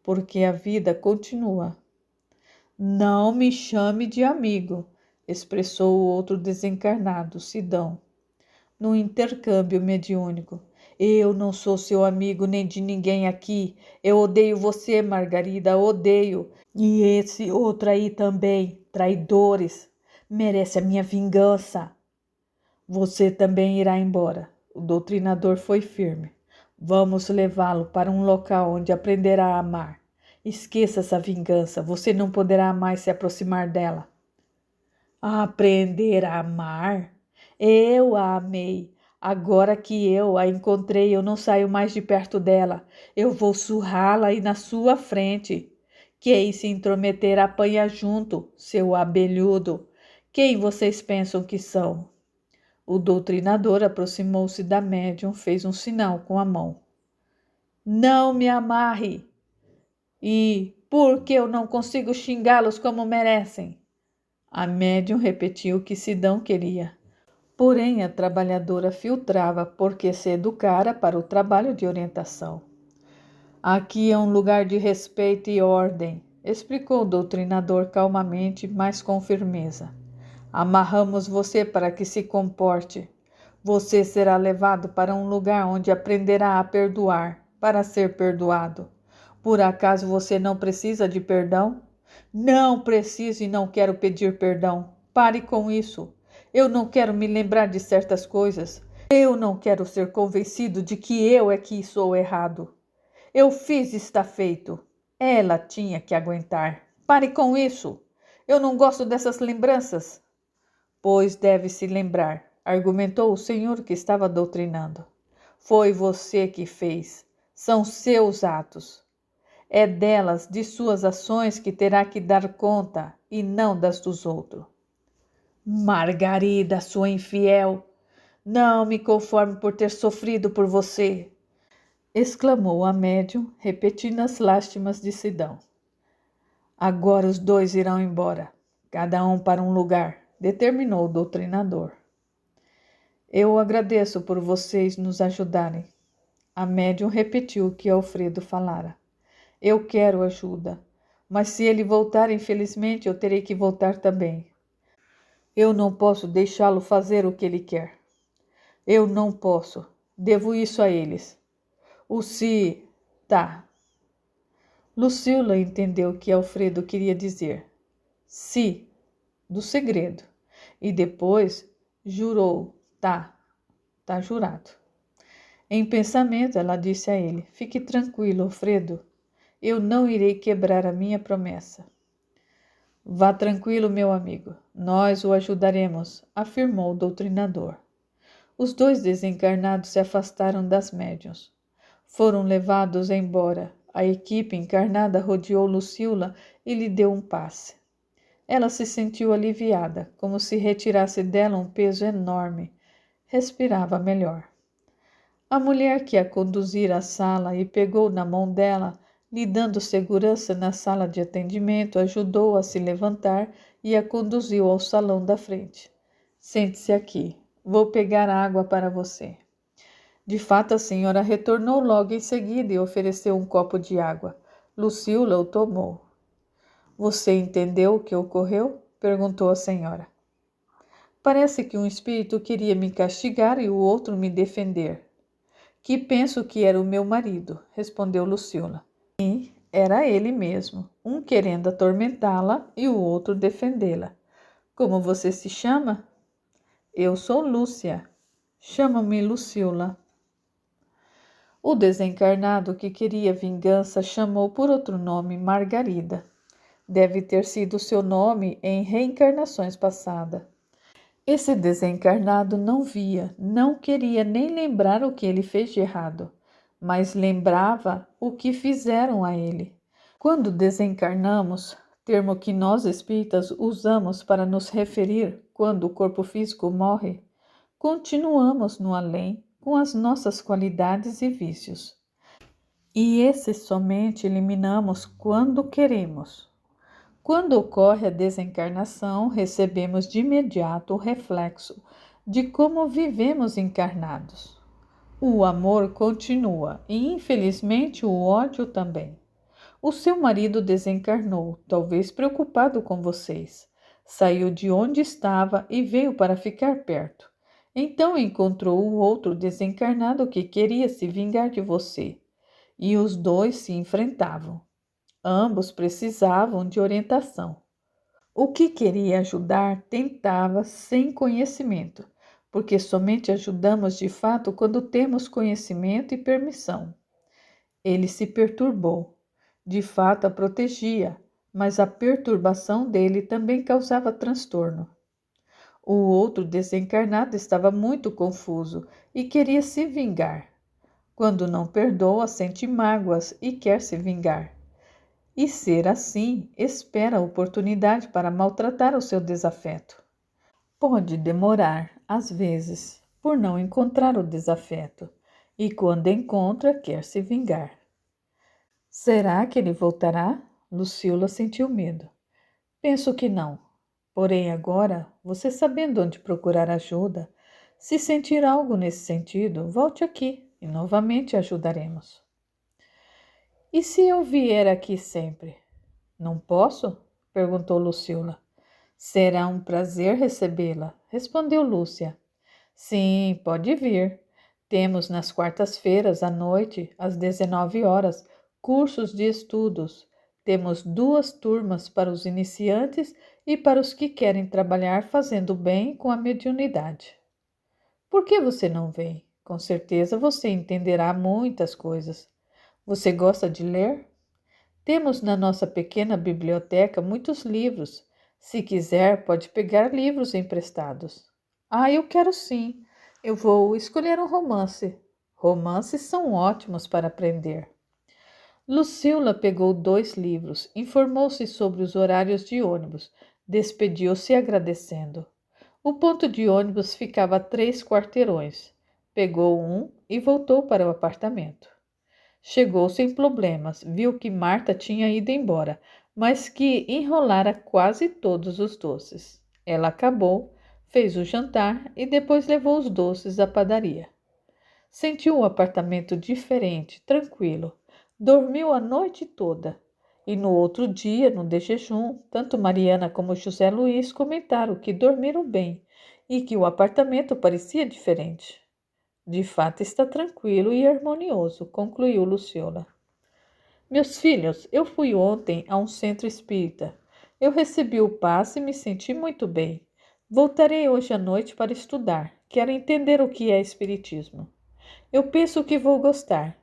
porque a vida continua. Não me chame de amigo, expressou o outro desencarnado, Sidão, no intercâmbio mediúnico. Eu não sou seu amigo nem de ninguém aqui. Eu odeio você, Margarida, odeio. E esse outro aí também, traidores. Merece a minha vingança. Você também irá embora. O doutrinador foi firme. Vamos levá-lo para um local onde aprenderá a amar. Esqueça essa vingança. Você não poderá mais se aproximar dela. Aprender a amar? Eu a amei. Agora que eu a encontrei, eu não saio mais de perto dela. Eu vou surrá-la aí na sua frente. Quem se intrometer apanha junto, seu abelhudo. Quem vocês pensam que são? O doutrinador aproximou-se da médium, fez um sinal com a mão. Não me amarre! E por que eu não consigo xingá-los como merecem? A médium repetiu o que Sidão queria. Porém, a trabalhadora filtrava porque se educara para o trabalho de orientação. Aqui é um lugar de respeito e ordem, explicou o doutrinador calmamente, mas com firmeza. Amarramos você para que se comporte. Você será levado para um lugar onde aprenderá a perdoar, para ser perdoado. Por acaso você não precisa de perdão? Não preciso e não quero pedir perdão. Pare com isso. Eu não quero me lembrar de certas coisas. Eu não quero ser convencido de que eu é que sou errado. Eu fiz, está feito. Ela tinha que aguentar. Pare com isso. Eu não gosto dessas lembranças. Pois deve se lembrar, argumentou o senhor que estava doutrinando. Foi você que fez. São seus atos. É delas, de suas ações, que terá que dar conta, e não das dos outros. Margarida, sua infiel, não me conformo por ter sofrido por você, exclamou a médium, repetindo as lástimas de Sidão. Agora os 2 irão embora, cada um para um lugar, determinou o doutrinador. Eu agradeço por vocês nos ajudarem. A médium repetiu o que Alfredo falara. Eu quero ajuda, mas se ele voltar, infelizmente, eu terei que voltar também. Eu não posso deixá-lo fazer o que ele quer. Eu não posso. Devo isso a eles. Tá. Luciola entendeu o que Alfredo queria dizer. "Si", do segredo, e depois jurou: tá jurado. Em pensamento, ela disse a ele: "Fique tranquilo, Alfredo, eu não irei quebrar a minha promessa." "Vá tranquilo, meu amigo, nós o ajudaremos", afirmou o doutrinador. Os dois desencarnados se afastaram das médiuns. Foram levados embora. A equipe encarnada rodeou Lucila e lhe deu um passe. Ela se sentiu aliviada, como se retirasse dela um peso enorme. Respirava melhor. A mulher que a conduzira à sala e pegou na mão dela, lhe dando segurança na sala de atendimento, ajudou-a a se levantar e a conduziu ao salão da frente. "Sente-se aqui. Vou pegar água para você." De fato, a senhora retornou logo em seguida e ofereceu um copo de água. Lucila o tomou. "Você entendeu o que ocorreu?" perguntou a senhora. "Parece que um espírito queria me castigar e o outro me defender." "Que penso que era o meu marido", respondeu Lucila. E era ele mesmo, um querendo atormentá-la e o outro defendê-la. "Como você se chama?" "Eu sou Lúcia." "Chama-me Lucila." O desencarnado que queria vingança chamou por outro nome Margarida. Deve ter sido seu nome em reencarnações passadas. Esse desencarnado não via, não queria nem lembrar o que ele fez de errado, mas lembrava o que fizeram a ele. Quando desencarnamos, termo que nós espíritas usamos para nos referir quando o corpo físico morre, continuamos no além com as nossas qualidades e vícios. E esses somente eliminamos quando queremos. Quando ocorre a desencarnação, recebemos de imediato o reflexo de como vivemos encarnados. O amor continua e, infelizmente, o ódio também. O seu marido desencarnou, talvez preocupado com vocês. Saiu de onde estava e veio para ficar perto. Então encontrou o outro desencarnado que queria se vingar de você. E os dois se enfrentavam. Ambos precisavam de orientação. O que queria ajudar tentava sem conhecimento, porque somente ajudamos de fato quando temos conhecimento e permissão. Ele se perturbou. De fato a protegia, mas a perturbação dele também causava transtorno. O outro desencarnado estava muito confuso e queria se vingar. Quando não perdoa, sente mágoas e quer se vingar. E ser assim, espera a oportunidade para maltratar o seu desafeto. Pode demorar, às vezes, por não encontrar o desafeto, e quando encontra, quer se vingar. Será que ele voltará? Lucila sentiu medo. Penso que não. Porém, agora, você sabendo onde procurar ajuda, se sentir algo nesse sentido, volte aqui e novamente ajudaremos. E se eu vier aqui sempre? Não posso? Perguntou Lucila. Será um prazer recebê-la, respondeu Lúcia. Sim, pode vir. Temos nas quartas-feiras à noite, às 19 horas, cursos de estudos. Temos 2 turmas para os iniciantes e para os que querem trabalhar fazendo bem com a mediunidade. Por que você não vem? Com certeza você entenderá muitas coisas. Você gosta de ler? Temos na nossa pequena biblioteca muitos livros. Se quiser, pode pegar livros emprestados. Ah, eu quero sim. Eu vou escolher um romance. Romances são ótimos para aprender. Lucila pegou 2 livros, informou-se sobre os horários de ônibus, despediu-se agradecendo. O ponto de ônibus ficava a 3 quarteirões. Pegou um e voltou para o apartamento. Chegou sem problemas, viu que Marta tinha ido embora, mas que enrolara quase todos os doces. Ela acabou, fez o jantar e depois levou os doces à padaria. Sentiu um apartamento diferente, tranquilo. Dormiu a noite toda. E no outro dia, no de jejum, tanto Mariana como José Luiz comentaram que dormiram bem e que o apartamento parecia diferente. De fato está tranquilo e harmonioso, concluiu Luciola. Meus filhos, eu fui ontem a um centro espírita. Eu recebi o passe e me senti muito bem. Voltarei hoje à noite para estudar. Quero entender o que é espiritismo. Eu penso que vou gostar.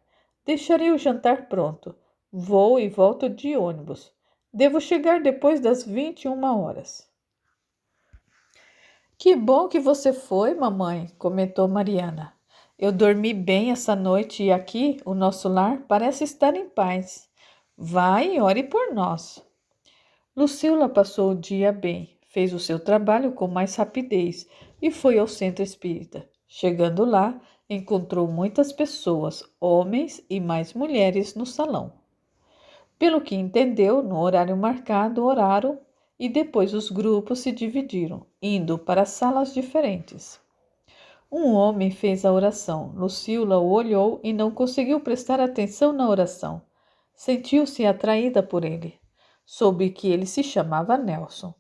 Deixarei o jantar pronto. Vou e volto de ônibus. Devo chegar depois das 21 horas. Que bom que você foi, mamãe, comentou Mariana. Eu dormi bem essa noite e aqui, o nosso lar, parece estar em paz. Vá e ore por nós. Lucila passou o dia bem, fez o seu trabalho com mais rapidez e foi ao centro espírita. Chegando lá, encontrou muitas pessoas, homens e mais mulheres no salão. Pelo que entendeu, no horário marcado, oraram e depois os grupos se dividiram, indo para salas diferentes. Um homem fez a oração. Lucila o olhou e não conseguiu prestar atenção na oração. Sentiu-se atraída por ele. Soube que ele se chamava Nelson.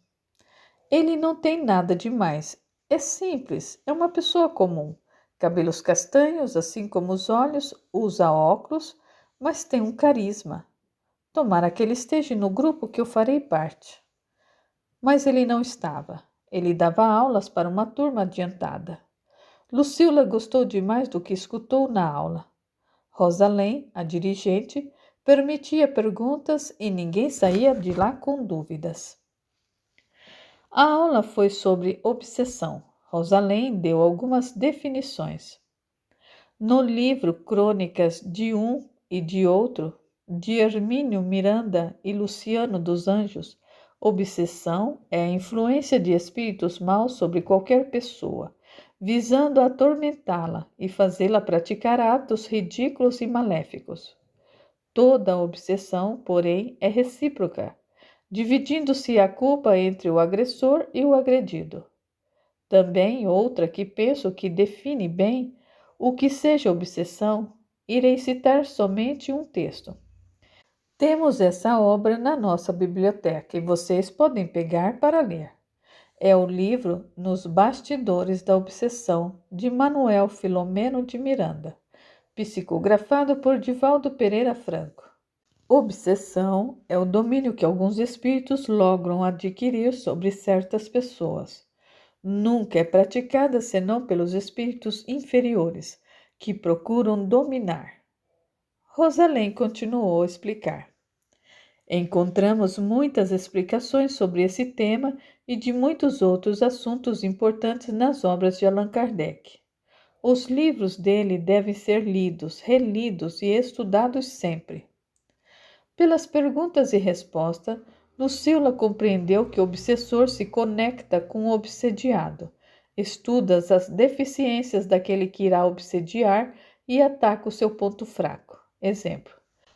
Ele não tem nada demais. É simples, é uma pessoa comum. Cabelos castanhos, assim como os olhos, usa óculos, mas tem um carisma. Tomara que ele esteja no grupo que eu farei parte. Mas ele não estava. Ele dava aulas para uma turma adiantada. Lucila gostou demais do que escutou na aula. Rosalém, a dirigente, permitia perguntas e ninguém saía de lá com dúvidas. A aula foi sobre obsessão. Rosalém deu algumas definições. No livro Crônicas de um e de outro, de Hermínio Miranda e Luciano dos Anjos, obsessão é a influência de espíritos maus sobre qualquer pessoa, visando atormentá-la e fazê-la praticar atos ridículos e maléficos. Toda obsessão, porém, é recíproca, dividindo-se a culpa entre o agressor e o agredido. Também outra que penso que define bem o que seja obsessão, irei citar somente um texto. Temos essa obra na nossa biblioteca e vocês podem pegar para ler. É o livro Nos Bastidores da Obsessão, de Manuel Filomeno de Miranda, psicografado por Divaldo Pereira Franco. Obsessão é o domínio que alguns espíritos logram adquirir sobre certas pessoas. Nunca é praticada senão pelos espíritos inferiores, que procuram dominar. Rosalém continuou a explicar. Encontramos muitas explicações sobre esse tema e de muitos outros assuntos importantes nas obras de Allan Kardec. Os livros dele devem ser lidos, relidos e estudados sempre. Pelas perguntas e respostas, Lucila compreendeu que o obsessor se conecta com o obsediado, estuda as deficiências daquele que irá obsediar e ataca o seu ponto fraco. Exemplo: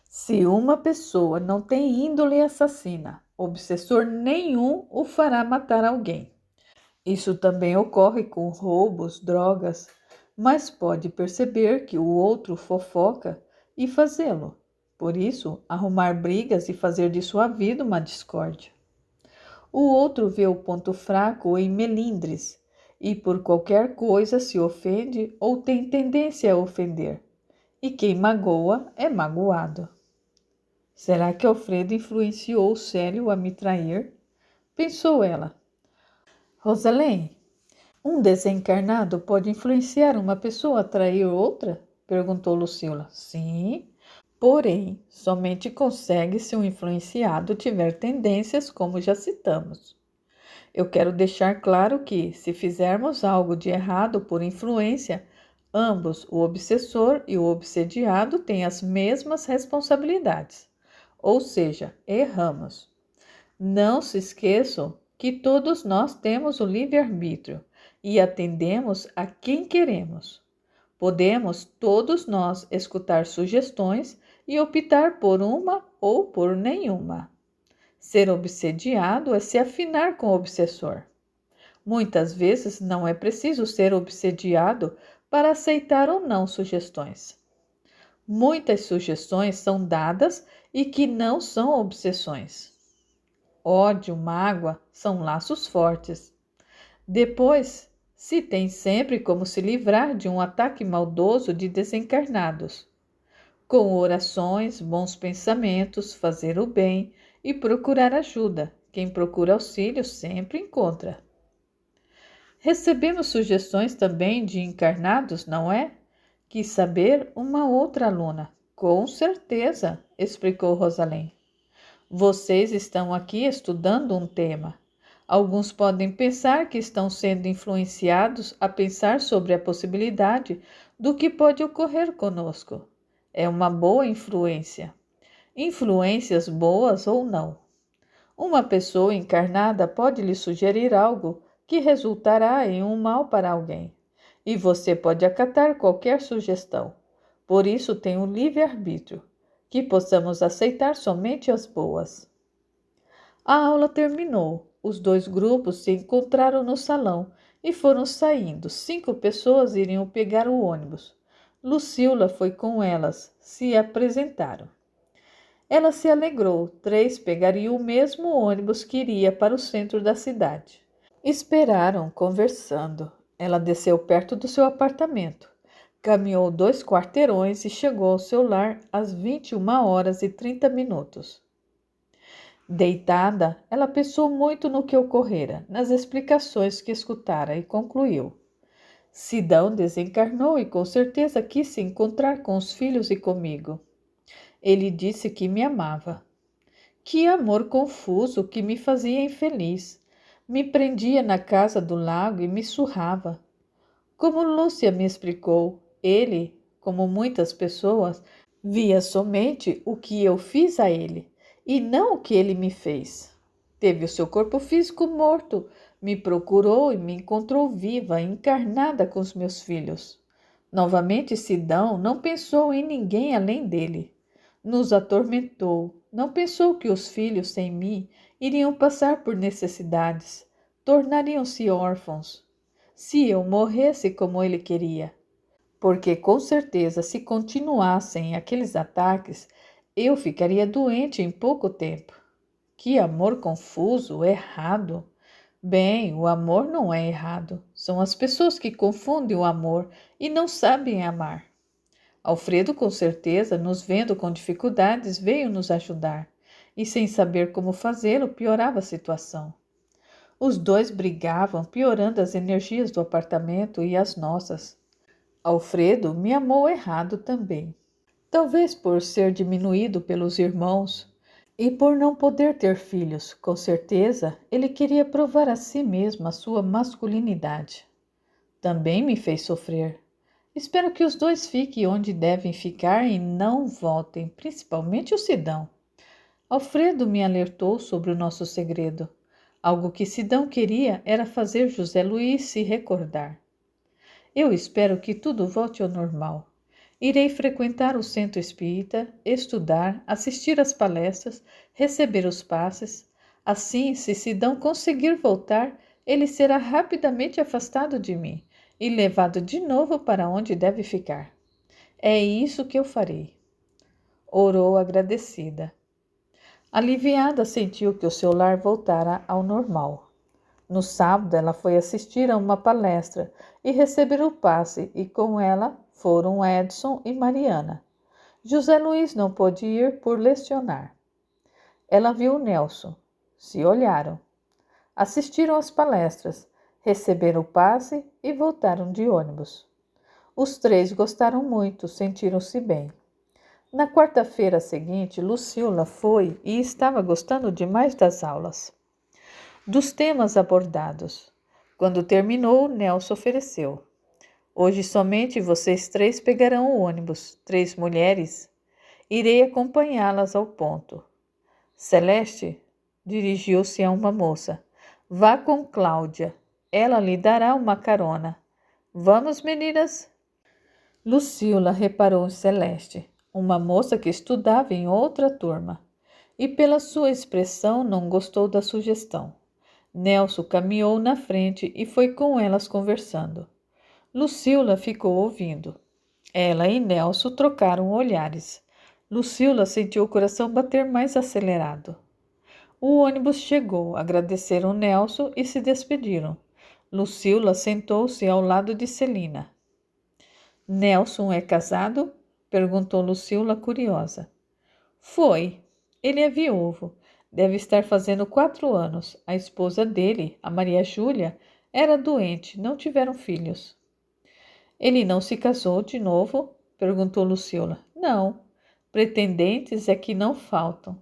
se uma pessoa não tem índole assassina, obsessor nenhum o fará matar alguém. Isso também ocorre com roubos, drogas, mas pode perceber que o outro fofoca e fazê-lo. Por isso, arrumar brigas e fazer de sua vida uma discórdia. O outro vê o ponto fraco em melindres e por qualquer coisa se ofende ou tem tendência a ofender. E quem magoa é magoado. Será que Alfredo influenciou Célio a me trair? Pensou ela. Rosalém, um desencarnado pode influenciar uma pessoa a trair outra? Perguntou Lucila. Sim, porém, somente consegue se o influenciado tiver tendências como já citamos. Eu quero deixar claro que, se fizermos algo de errado por influência, ambos, o obsessor e o obsediado, têm as mesmas responsabilidades. Ou seja, erramos. Não se esqueçam que todos nós temos o livre-arbítrio e atendemos a quem queremos. Podemos todos nós escutar sugestões e optar por uma ou por nenhuma. Ser obsediado é se afinar com o obsessor. Muitas vezes não é preciso ser obsediado para aceitar ou não sugestões. Muitas sugestões são dadas e que não são obsessões. Ódio, mágoa são laços fortes. Depois, se tem sempre como se livrar de um ataque maldoso de desencarnados. Com orações, bons pensamentos, fazer o bem e procurar ajuda, Quem procura auxílio sempre encontra. Recebemos sugestões também de encarnados, não é? Quis saber uma outra aluna. Com certeza, explicou Rosalém. Vocês estão aqui estudando um tema. Alguns podem pensar que estão sendo influenciados a pensar sobre a possibilidade do que pode ocorrer conosco. É uma boa influência. Influências boas ou não. Uma pessoa encarnada pode lhe sugerir algo que resultará em um mal para alguém, e você pode acatar qualquer sugestão. Por isso tem o livre-arbítrio, que possamos aceitar somente as boas. A aula terminou. Os dois grupos se encontraram no salão e foram saindo. 5 pessoas iriam pegar o ônibus. Lucila foi com elas, se apresentaram. Ela se alegrou. 3 pegariam o mesmo ônibus que iria para o centro da cidade. Esperaram, conversando. Ela desceu perto do seu apartamento. Caminhou 2 quarteirões e chegou ao seu lar às 21h30. Deitada, ela pensou muito no que ocorrera, nas explicações que escutara e concluiu. Sidão desencarnou e com certeza quis se encontrar com os filhos e comigo. Ele disse que me amava. Que amor confuso que me fazia infeliz. Me prendia na casa do lago e me surrava. Como Lúcia me explicou, ele, como muitas pessoas, via somente o que eu fiz a ele e não o que ele me fez. Teve o seu corpo físico morto, me procurou e me encontrou viva, encarnada com os meus filhos. Novamente Sidão não pensou em ninguém além dele. Nos atormentou. Não pensou que os filhos, sem mim, iriam passar por necessidades, tornariam-se órfãos. Se eu morresse como ele queria. Porque, com certeza, se continuassem aqueles ataques, eu ficaria doente em pouco tempo. Que amor confuso, errado. Bem, o amor não é errado. São as pessoas que confundem o amor e não sabem amar. Alfredo, com certeza, nos vendo com dificuldades, veio nos ajudar, e sem saber como fazê-lo, piorava a situação. Os 2 brigavam, piorando as energias do apartamento e as nossas. Alfredo me amou errado também. Talvez por ser diminuído pelos irmãos e por não poder ter filhos, com certeza, ele queria provar a si mesmo a sua masculinidade. Também me fez sofrer. Espero que os 2 fiquem onde devem ficar e não voltem, principalmente o Sidão. Alfredo me alertou sobre o nosso segredo. Algo que Sidão queria era fazer José Luís se recordar. Eu espero que tudo volte ao normal. Irei frequentar o centro espírita, estudar, assistir às palestras, receber os passes. Assim, se Sidão conseguir voltar, ele será rapidamente afastado de mim e levado de novo para onde deve ficar. É isso que eu farei. Orou agradecida. Aliviada, sentiu que o seu lar voltara ao normal. No sábado, ela foi assistir a uma palestra e receber o passe, e com ela foram Edson e Mariana. José Luís não pôde ir por lecionar. Ela viu Nelson. Se olharam. Assistiram às palestras, receberam o passe e voltaram de ônibus. Os 3 gostaram muito, sentiram-se bem. Na quarta-feira seguinte, Lucila foi e estava gostando demais das aulas, dos temas abordados. Quando terminou, Nelson ofereceu. Hoje somente vocês 3 pegarão o ônibus, 3 mulheres. Irei acompanhá-las ao ponto. Celeste dirigiu-se a uma moça. Vá com Cláudia. Ela lhe dará uma carona. Vamos, meninas? Lucila reparou em Celeste, uma moça que estudava em outra turma, e pela sua expressão não gostou da sugestão. Nelson caminhou na frente e foi com elas conversando. Lucila ficou ouvindo. Ela e Nelson trocaram olhares. Lucila sentiu o coração bater mais acelerado. O ônibus chegou, agradeceram Nelson e se despediram. Lucila sentou-se ao lado de Celina. Nelson é casado? Perguntou Lucila curiosa. Foi. Ele é viúvo. Deve estar fazendo 4 anos. A esposa dele, a Maria Júlia, era doente, não tiveram filhos. Ele não se casou de novo? Perguntou Luciola. Não. Pretendentes é que não faltam.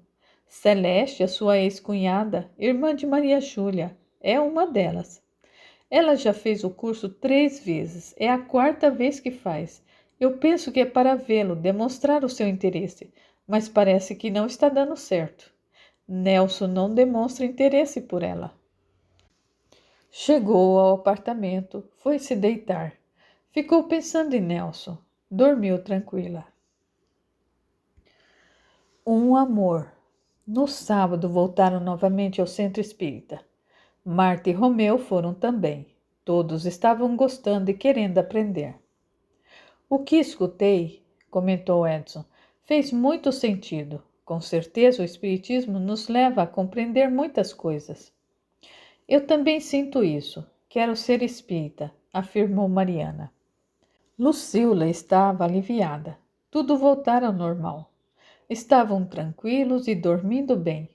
Celeste, a sua ex-cunhada, irmã de Maria Júlia, é uma delas. Ela já fez o curso 3 vezes. É a 4ª vez que faz. Eu penso que é para vê-lo, demonstrar o seu interesse, mas parece que não está dando certo. Nelson não demonstra interesse por ela. Chegou ao apartamento, foi se deitar. Ficou pensando em Nelson. Dormiu tranquila. Um amor. No sábado voltaram novamente ao centro espírita. Marta e Romeu foram também. Todos estavam gostando e querendo aprender. O que escutei, comentou Edson, fez muito sentido. Com certeza o espiritismo nos leva a compreender muitas coisas. Eu também sinto isso. Quero ser espírita, afirmou Mariana. Lucila estava aliviada. Tudo voltara ao normal. Estavam tranquilos e dormindo bem.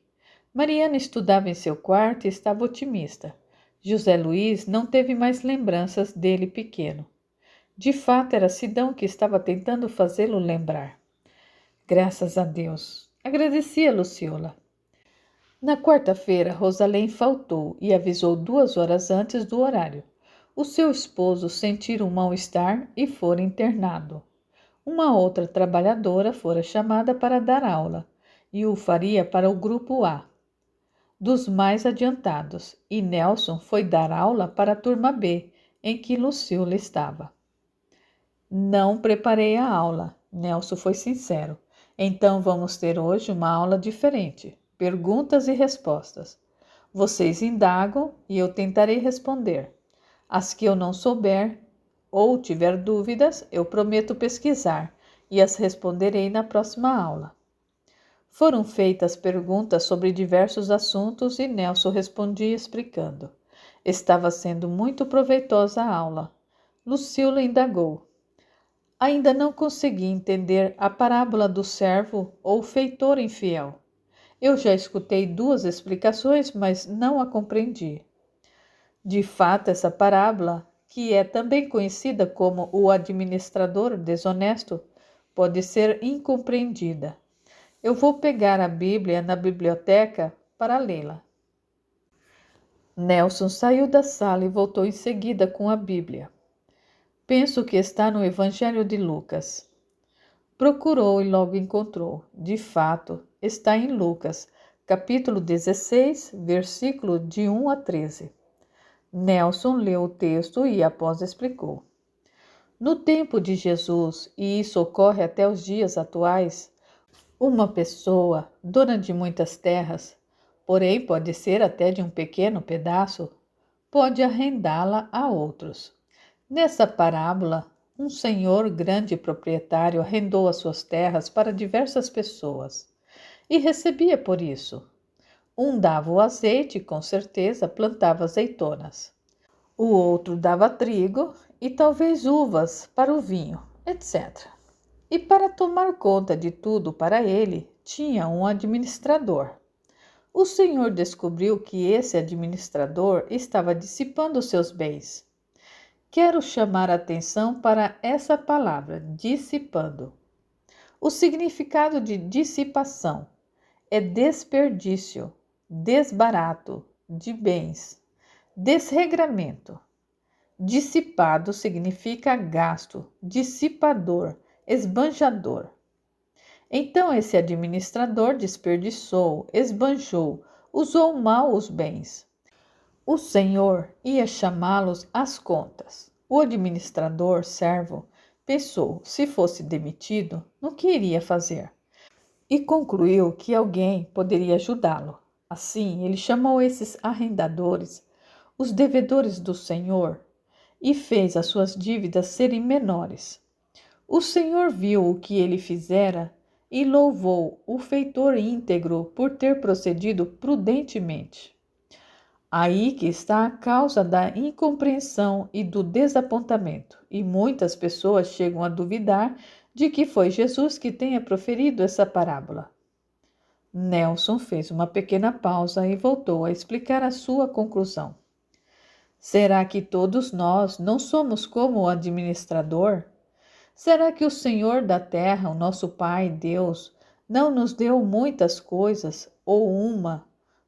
Mariana estudava em seu quarto e estava otimista. José Luiz não teve mais lembranças dele pequeno. De fato, era Sidão que estava tentando fazê-lo lembrar. Graças a Deus. Agradecia Luciola. Na quarta-feira, Rosalém faltou e avisou 2 horas antes do horário. O seu esposo sentira um mal-estar e fora internado. Uma outra trabalhadora fora chamada para dar aula e o faria para o grupo A, dos mais adiantados, e Nelson foi dar aula para a turma B, em que Luciola estava. Não preparei a aula, Nelson foi sincero. Então vamos ter hoje uma aula diferente, perguntas e respostas. Vocês indagam e eu tentarei responder. As que eu não souber ou tiver dúvidas, eu prometo pesquisar e as responderei na próxima aula. Foram feitas perguntas sobre diversos assuntos e Nelson respondia explicando. Estava sendo muito proveitosa a aula. Lucila indagou. Ainda não consegui entender a parábola do servo ou feitor infiel. Eu já escutei 2 explicações, mas não a compreendi. De fato, essa parábola, que é também conhecida como o administrador desonesto, pode ser incompreendida. Eu vou pegar a Bíblia na biblioteca para lê-la. Nelson saiu da sala e voltou em seguida com a Bíblia. Penso que está no Evangelho de Lucas. Procurou e logo encontrou. De fato, está em Lucas, capítulo 16, versículo de 1 a 13. Nelson leu o texto e após explicou. No tempo de Jesus, e isso ocorre até os dias atuais, uma pessoa, dona de muitas terras, porém pode ser até de um pequeno pedaço, pode arrendá-la a outros. Nessa parábola, um senhor grande proprietário arrendou as suas terras para diversas pessoas e recebia por isso. Um dava o azeite e, com certeza, plantava azeitonas. O outro dava trigo e talvez uvas para o vinho, etc. E para tomar conta de tudo para ele, tinha um administrador. O senhor descobriu que esse administrador estava dissipando seus bens. Quero chamar a atenção para essa palavra, dissipando. O significado de dissipação é desperdício, desbarato de bens, desregramento. Dissipado significa gasto, dissipador, esbanjador. Então esse administrador desperdiçou, esbanjou, usou mal os bens. O senhor ia chamá-los às contas. O administrador, servo, pensou, se fosse demitido, no que iria fazer? E concluiu que alguém poderia ajudá-lo. Assim, ele chamou esses arrendadores, os devedores do senhor, e fez as suas dívidas serem menores. O senhor viu o que ele fizera e louvou o feitor íntegro por ter procedido prudentemente. Aí que está a causa da incompreensão e do desapontamento, e muitas pessoas chegam a duvidar de que foi Jesus que tenha proferido essa parábola. Nelson fez uma pequena pausa e voltou a explicar a sua conclusão. Será que todos nós não somos como o administrador? Será que o Senhor da terra, o nosso Pai, Deus, não nos deu muitas coisas, ou uma,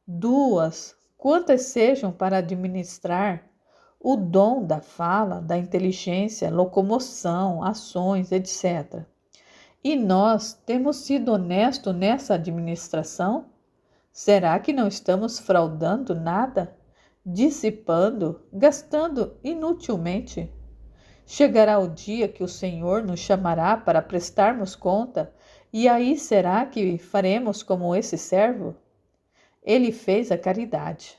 duas, quantas sejam para administrar? O dom da fala, da inteligência, locomoção, ações, etc. E nós temos sido honestos nessa administração? Será que não estamos fraudando nada? Dissipando, gastando inutilmente? Chegará o dia que o Senhor nos chamará para prestarmos conta, e aí será que faremos como esse servo? Ele fez a caridade.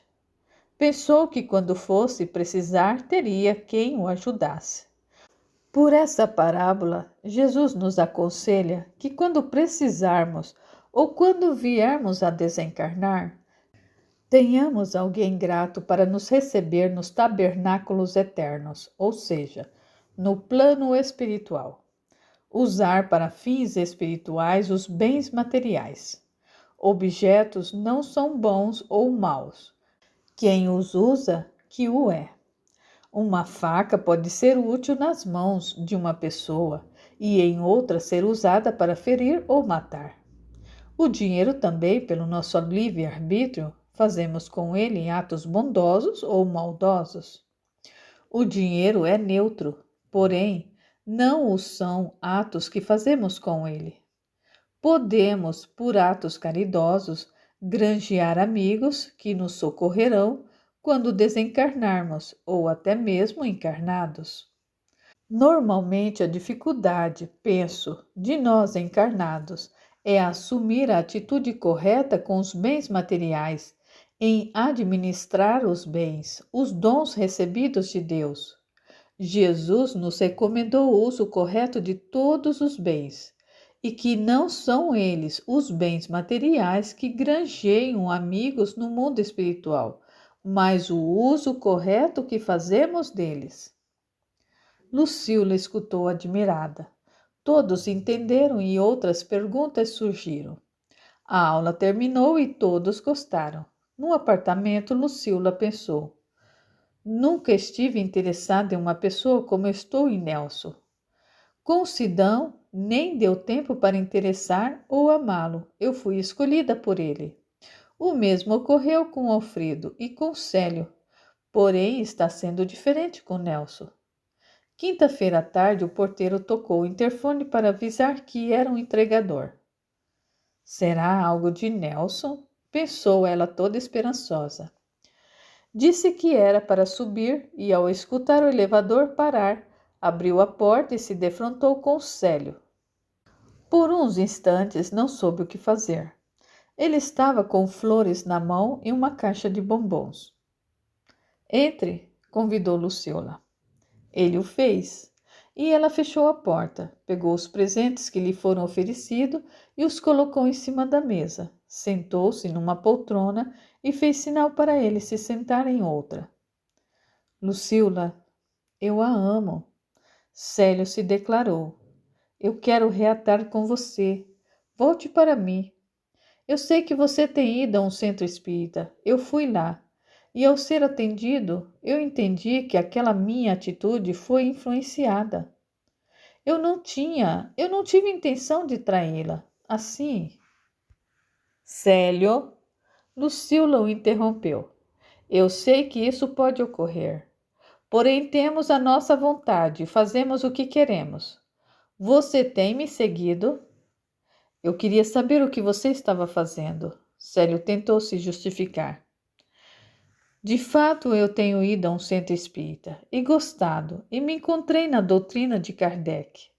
Pensou que quando fosse precisar, teria quem o ajudasse. Por essa parábola, Jesus nos aconselha que quando precisarmos ou quando viermos a desencarnar, tenhamos alguém grato para nos receber nos tabernáculos eternos, ou seja, no plano espiritual. Usar para fins espirituais os bens materiais. Objetos não são bons ou maus. Quem os usa, que o é. Uma faca pode ser útil nas mãos de uma pessoa e em outra ser usada para ferir ou matar. O dinheiro também, pelo nosso livre-arbítrio, fazemos com ele atos bondosos ou maldosos. O dinheiro é neutro, porém, não o são atos que fazemos com ele. Podemos, por atos caridosos, granjear amigos que nos socorrerão quando desencarnarmos ou até mesmo encarnados. Normalmente, a dificuldade, penso, de nós encarnados é assumir a atitude correta com os bens materiais, em administrar os bens, os dons recebidos de Deus. Jesus nos recomendou o uso correto de todos os bens, e que não são eles os bens materiais que granjeiam amigos no mundo espiritual, mas o uso correto que fazemos deles. Lucília escutou admirada. Todos entenderam e outras perguntas surgiram. A aula terminou e todos gostaram. No apartamento, Lucília pensou: nunca estive interessada em uma pessoa como estou em Nelson. Com Sidão, nem deu tempo para interessar ou amá-lo. Eu fui escolhida por ele. O mesmo ocorreu com Alfredo e com Célio, porém está sendo diferente com Nelson. Quinta-feira à tarde, o porteiro tocou o interfone para avisar que era um entregador. Será algo de Nelson? Pensou ela toda esperançosa. Disse que era para subir e, ao escutar o elevador parar, abriu a porta e se defrontou com Célio. Por uns instantes não soube o que fazer. Ele estava com flores na mão e uma caixa de bombons. Entre, convidou Luciola. Ele o fez, e ela fechou a porta, pegou os presentes que lhe foram oferecidos e os colocou em cima da mesa. Sentou-se numa poltrona e fez sinal para ele se sentar em outra. Luciola, eu a amo. Célio se declarou. Eu quero reatar com você. Volte para mim. Eu sei que você tem ido a um centro espírita. Eu fui lá. E ao ser atendido, eu entendi que aquela minha atitude foi influenciada. Eu não tive intenção de traí-la. Assim. Célio, Lucília o interrompeu. Eu sei que isso pode ocorrer. Porém, temos a nossa vontade e fazemos o que queremos. Você tem me seguido? Eu queria saber o que você estava fazendo. Célio tentou se justificar. De fato, eu tenho ido a um centro espírita e gostado, e me encontrei na doutrina de Kardec.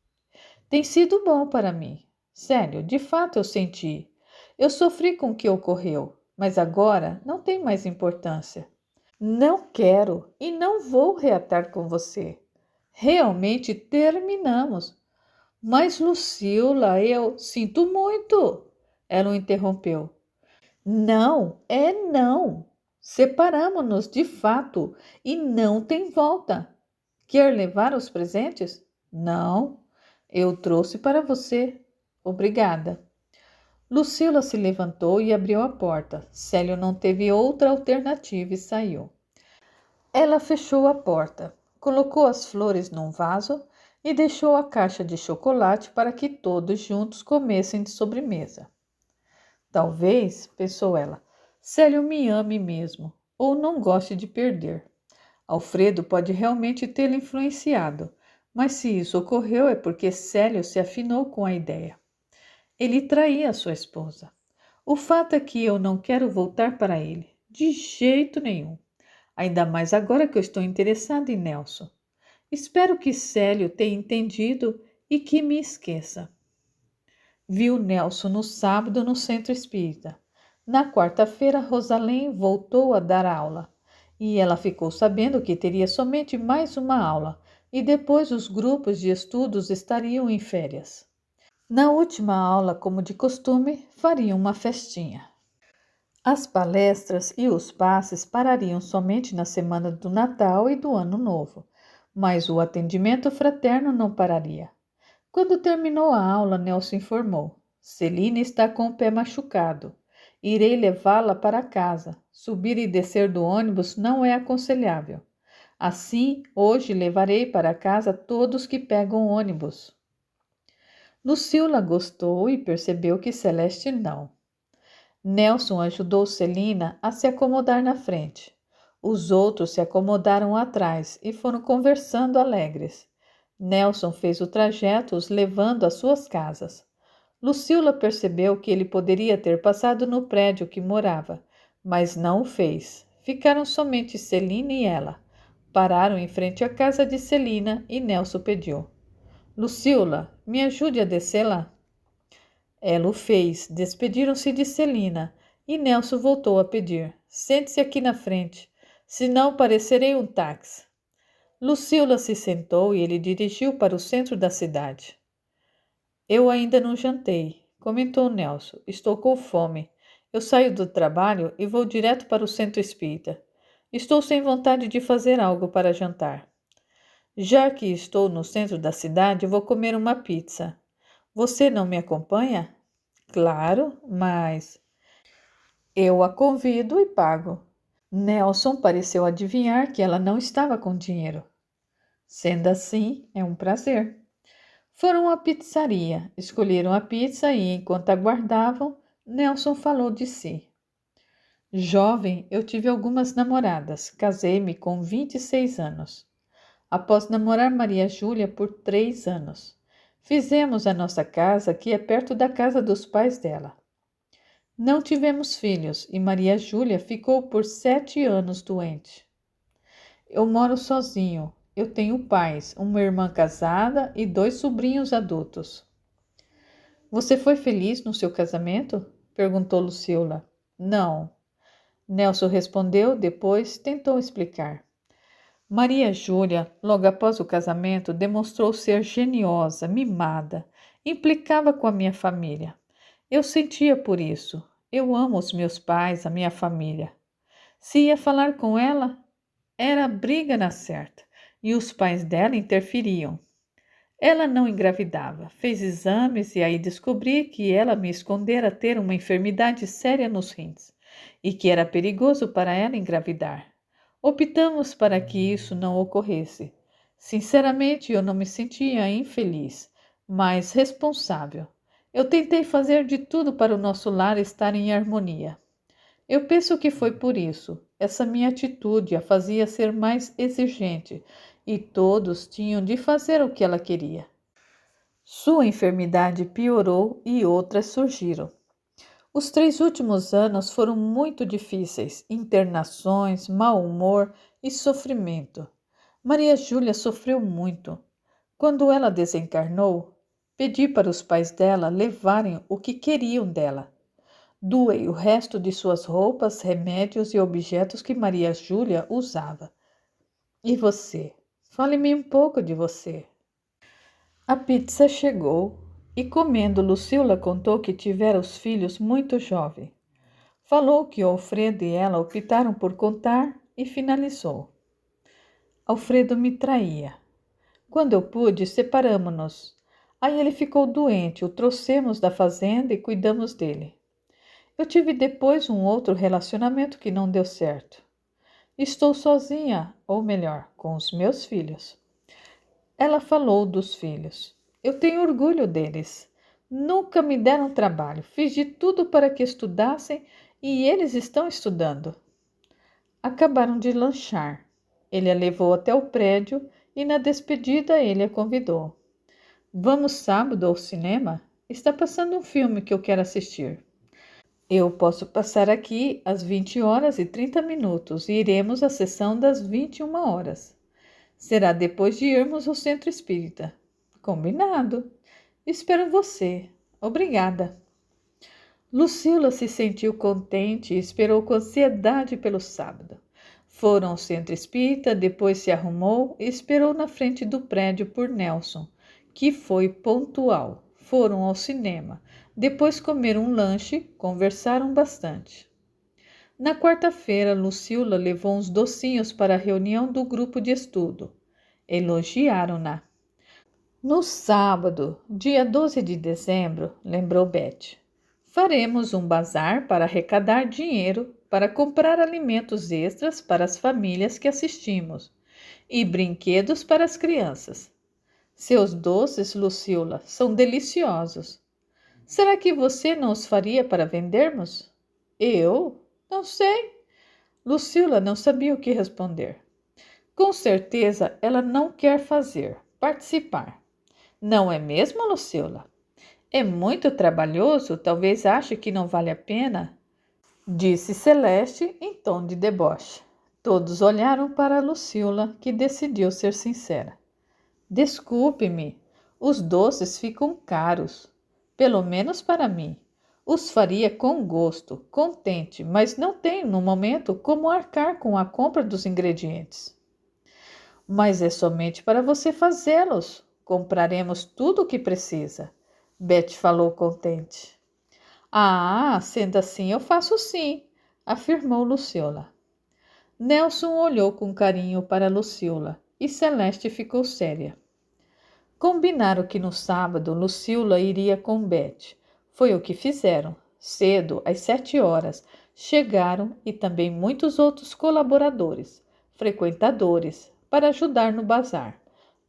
Tem sido bom para mim. Sério, de fato eu senti. Eu sofri com o que ocorreu, mas agora não tem mais importância. Não quero e não vou reatar com você. Realmente terminamos. Mas, Lucília, eu sinto muito. Ela o interrompeu. Não, é não. Separamo-nos de fato e não tem volta. Quer levar os presentes? Não, eu trouxe para você. Obrigada. Lucila se levantou e abriu a porta. Célio não teve outra alternativa e saiu. Ela fechou a porta, colocou as flores num vaso e deixou a caixa de chocolate para que todos juntos comessem de sobremesa. Talvez, pensou ela, Célio me ame mesmo, ou não goste de perder. Alfredo pode realmente tê-lo influenciado, mas se isso ocorreu é porque Célio se afinou com a ideia. Ele traía sua esposa. O fato é que eu não quero voltar para ele, de jeito nenhum. Ainda mais agora que eu estou interessada em Nelson. Espero que Célio tenha entendido e que me esqueça. Viu Nelson no sábado no centro espírita. Na quarta-feira, Rosalém voltou a dar aula. E ela ficou sabendo que teria somente mais uma aula, e depois os grupos de estudos estariam em férias. Na última aula, como de costume, fariam uma festinha. As palestras e os passes parariam somente na semana do Natal e do Ano Novo, mas o atendimento fraterno não pararia. Quando terminou a aula, Nelson informou: Celina está com o pé machucado. Irei levá-la para casa. Subir e descer do ônibus não é aconselhável. Assim, hoje levarei para casa todos que pegam ônibus. Lucila gostou e percebeu que Celeste não. Nelson ajudou Celina a se acomodar na frente. Os outros se acomodaram atrás e foram conversando alegres. Nelson fez o trajeto os levando às suas casas. Lucila percebeu que ele poderia ter passado no prédio que morava, mas não o fez. Ficaram somente Celina e ela. Pararam em frente à casa de Celina e Nelson pediu: Lucila, me ajude a descê-la. Ela o fez. Despediram-se de Celina e Nelson voltou a pedir: sente-se aqui na frente, senão parecerei um táxi. Lucila se sentou e ele dirigiu para o centro da cidade. Eu ainda não jantei, comentou Nelson. Estou com fome. Eu saio do trabalho e vou direto para o centro espírita. Estou sem vontade de fazer algo para jantar. Já que estou no centro da cidade, vou comer uma pizza. Você não me acompanha? Claro, mas eu a convido e pago. Nelson pareceu adivinhar que ela não estava com dinheiro. Sendo assim, é um prazer. Foram à pizzaria, escolheram a pizza e, enquanto aguardavam, Nelson falou de si. Jovem, eu tive algumas namoradas. Casei-me com 26 anos. Após namorar Maria Júlia por 3 anos. Fizemos a nossa casa, que é perto da casa dos pais dela. Não tivemos filhos e Maria Júlia ficou por 7 anos doente. Eu moro sozinho. Eu tenho pais, uma irmã casada e 2 sobrinhos adultos. Você foi feliz no seu casamento? Perguntou Lucila. Não. Nelson respondeu, depois tentou explicar. Maria Júlia, logo após o casamento, demonstrou ser geniosa, mimada, implicava com a minha família. Eu sentia por isso. Eu amo os meus pais, a minha família. Se ia falar com ela, era briga na certa, e os pais dela interferiam. Ela não engravidava, fez exames e aí descobri que ela me escondera ter uma enfermidade séria nos rins e que era perigoso para ela engravidar. Optamos para que isso não ocorresse. Sinceramente, eu não me sentia infeliz, mas responsável. Eu tentei fazer de tudo para o nosso lar estar em harmonia. Eu penso que foi por isso. Essa minha atitude a fazia ser mais exigente e todos tinham de fazer o que ela queria. Sua enfermidade piorou e outras surgiram. Os 3 últimos anos foram muito difíceis, internações, mau humor e sofrimento. Maria Júlia sofreu muito. Quando ela desencarnou, pedi para os pais dela levarem o que queriam dela. Doei o resto de suas roupas, remédios e objetos que Maria Júlia usava. E você? Fale-me um pouco de você. A pizza chegou e, comendo, Lucila contou que tivera os filhos muito jovem. Falou que Alfredo e ela optaram por contar e finalizou. Alfredo me traía. Quando eu pude, separamo-nos. Aí ele ficou doente, o trouxemos da fazenda e cuidamos dele. Eu tive depois um outro relacionamento que não deu certo. Estou sozinha, ou melhor, com os meus filhos. Ela falou dos filhos. Eu tenho orgulho deles. Nunca me deram trabalho. Fiz de tudo para que estudassem e eles estão estudando. Acabaram de lanchar. Ele a levou até o prédio e na despedida ele a convidou. Vamos sábado ao cinema? Está passando um filme que eu quero assistir. Eu posso passar aqui às 20h30 e iremos à sessão das 21h. Será depois de irmos ao centro espírita. Combinado. Espero você. Obrigada. Lucila se sentiu contente e esperou com ansiedade pelo sábado. Foram ao centro espírita, depois se arrumou e esperou na frente do prédio por Nelson, que foi pontual. Foram ao cinema. Depois comeram um lanche, conversaram bastante. Na quarta-feira, Lucila levou uns docinhos para a reunião do grupo de estudo. Elogiaram-na. No sábado, dia 12 de dezembro, lembrou Beth, faremos um bazar para arrecadar dinheiro para comprar alimentos extras para as famílias que assistimos e brinquedos para as crianças. Seus doces, Lucila, são deliciosos. Será que você não os faria para vendermos? Eu? Não sei. Lucila não sabia o que responder. Com certeza ela não quer participar. Não é mesmo, Lucila? É muito trabalhoso, talvez ache que não vale a pena, disse Celeste em tom de deboche. Todos olharam para Lucila, que decidiu ser sincera. Desculpe-me, os doces ficam caros, pelo menos para mim. Os faria com gosto, contente, mas não tenho no momento como arcar com a compra dos ingredientes. Mas é somente para você fazê-los. Compraremos tudo o que precisa. Beth falou contente. Ah, sendo assim eu faço sim, afirmou Lucila. Nelson olhou com carinho para Lucila e Celeste ficou séria. Combinaram que no sábado Lucila iria com Beth. Foi o que fizeram. Cedo, às 7h, chegaram e também muitos outros colaboradores, frequentadores, para ajudar no bazar.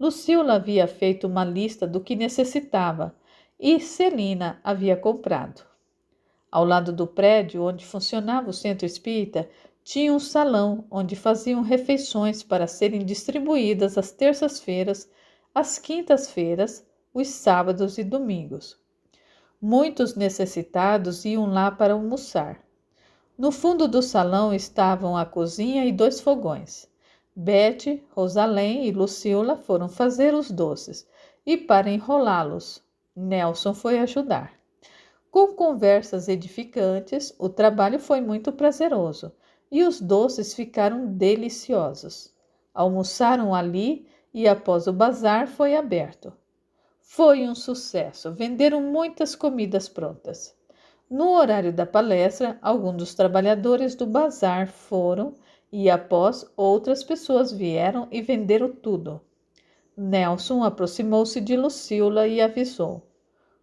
Lucila havia feito uma lista do que necessitava e Celina havia comprado. Ao lado do prédio onde funcionava o centro espírita, tinha um salão onde faziam refeições para serem distribuídas às terças-feiras, às quintas-feiras, os sábados e domingos. Muitos necessitados iam lá para almoçar. No fundo do salão estavam a cozinha e 2 fogões. Beth, Rosalém e Lucila foram fazer os doces e, para enrolá-los, Nelson foi ajudar. Com conversas edificantes, o trabalho foi muito prazeroso e os doces ficaram deliciosos. Almoçaram ali e após o bazar foi aberto. Foi um sucesso, venderam muitas comidas prontas. No horário da palestra, alguns dos trabalhadores do bazar foram e após outras pessoas vieram e venderam tudo. Nelson aproximou-se de Lucila e avisou.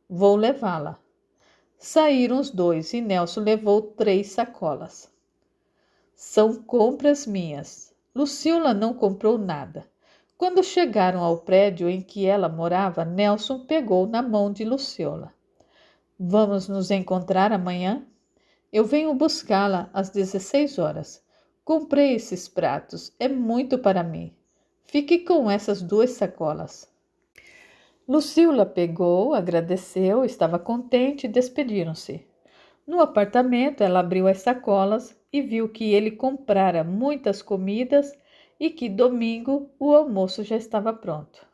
Vou levá-la. Saíram os dois e Nelson levou 3 sacolas. São compras minhas. Lucila não comprou nada. Quando chegaram ao prédio em que ela morava, Nelson pegou na mão de Lucila. Vamos nos encontrar amanhã? Eu venho buscá-la às 16h. Comprei esses pratos, é muito para mim. Fique com essas 2 sacolas. Lucila pegou, agradeceu, estava contente e despediram-se. No apartamento, ela abriu as sacolas e viu que ele comprara muitas comidas e que domingo o almoço já estava pronto.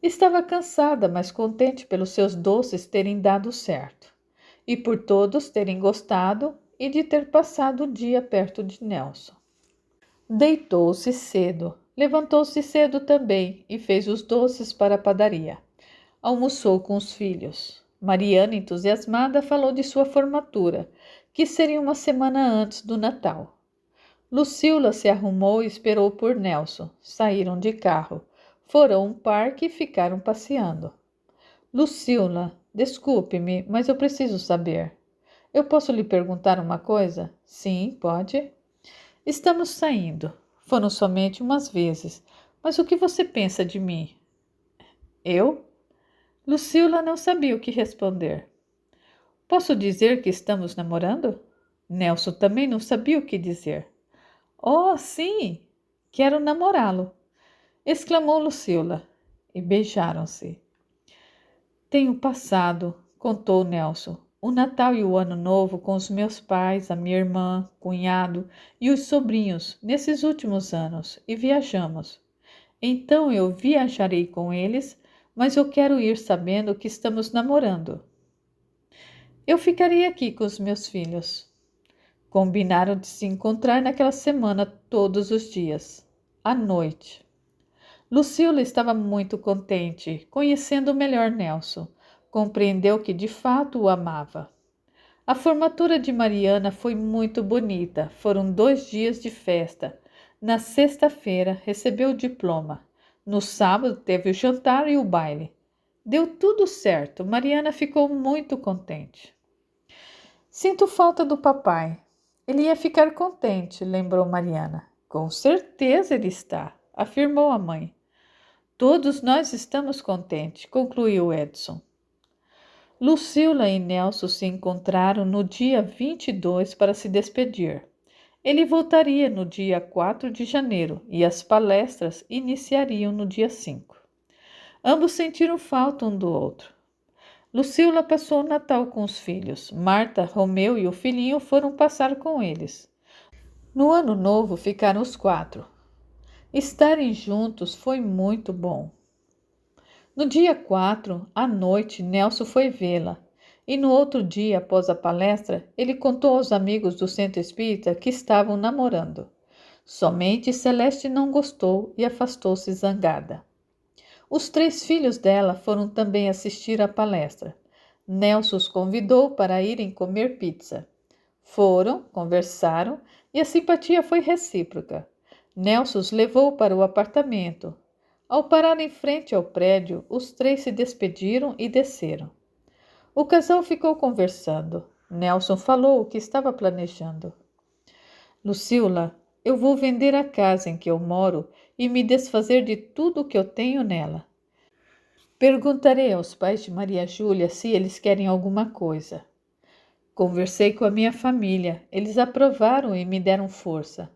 Estava cansada, mas contente pelos seus doces terem dado certo e por todos terem gostado e de ter passado o dia perto de Nelson. Deitou-se cedo, levantou-se cedo também e fez os doces para a padaria. Almoçou com os filhos. Mariana, entusiasmada, falou de sua formatura, que seria uma semana antes do Natal. Lucila se arrumou e esperou por Nelson. Saíram de carro. Foram a um parque e ficaram passeando. Lucila, desculpe-me, mas eu preciso saber. Eu posso lhe perguntar uma coisa? Sim, pode. Estamos saindo. Foram somente umas vezes. Mas o que você pensa de mim? Eu? Lucila não sabia o que responder. Posso dizer que estamos namorando? Nelson também não sabia o que dizer. Oh, sim! Quero namorá-lo! Exclamou Lucila. E beijaram-se. Tenho passado, contou Nelson, o Natal e o Ano Novo com os meus pais, a minha irmã, cunhado e os sobrinhos nesses últimos anos e viajamos. Então eu viajarei com eles, mas eu quero ir sabendo que estamos namorando. Eu ficarei aqui com os meus filhos. Combinaram de se encontrar naquela semana todos os dias, à noite. Lucila estava muito contente, conhecendo melhor Nelson. Compreendeu que de fato o amava. A formatura de Mariana foi muito bonita. Foram 2 dias de festa. Na sexta-feira recebeu o diploma. No sábado teve o jantar e o baile. Deu tudo certo. Mariana ficou muito contente. Sinto falta do papai. Ele ia ficar contente, lembrou Mariana. Com certeza ele está, afirmou a mãe. Todos nós estamos contentes, concluiu Edson. Lucila e Nelson se encontraram no dia 22 para se despedir. Ele voltaria no dia 4 de janeiro e as palestras iniciariam no dia 5. Ambos sentiram falta um do outro. Lucila passou o Natal com os filhos. Marta, Romeu e o filhinho foram passar com eles. No Ano Novo ficaram os 4. Estarem juntos foi muito bom. No dia 4, à noite, Nelson foi vê-la. E no outro dia, após a palestra, ele contou aos amigos do centro espírita que estavam namorando. Somente Celeste não gostou e afastou-se zangada. Os 3 filhos dela foram também assistir à palestra. Nelson os convidou para irem comer pizza. Foram, conversaram e a simpatia foi recíproca. Nelson os levou para o apartamento. Ao parar em frente ao prédio, os 3 se despediram e desceram. O casal ficou conversando. Nelson falou o que estava planejando. Lucila, eu vou vender a casa em que eu moro e me desfazer de tudo o que eu tenho nela. Perguntarei aos pais de Maria Júlia se eles querem alguma coisa. Conversei com a minha família. Eles aprovaram e me deram força.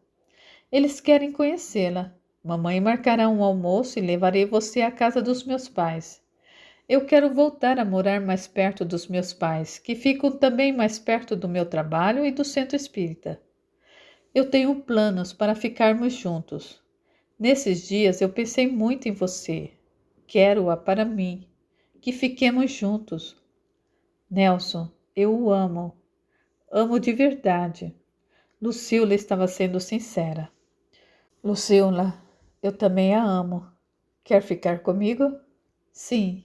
Eles querem conhecê-la. Mamãe marcará um almoço e levarei você à casa dos meus pais. Eu quero voltar a morar mais perto dos meus pais, que ficam também mais perto do meu trabalho e do centro espírita. Eu tenho planos para ficarmos juntos. Nesses dias eu pensei muito em você. Quero-a para mim. Que fiquemos juntos. Nelson, eu o amo. Amo de verdade. Lucila estava sendo sincera. Lucila, eu também a amo. Quer ficar comigo? Sim.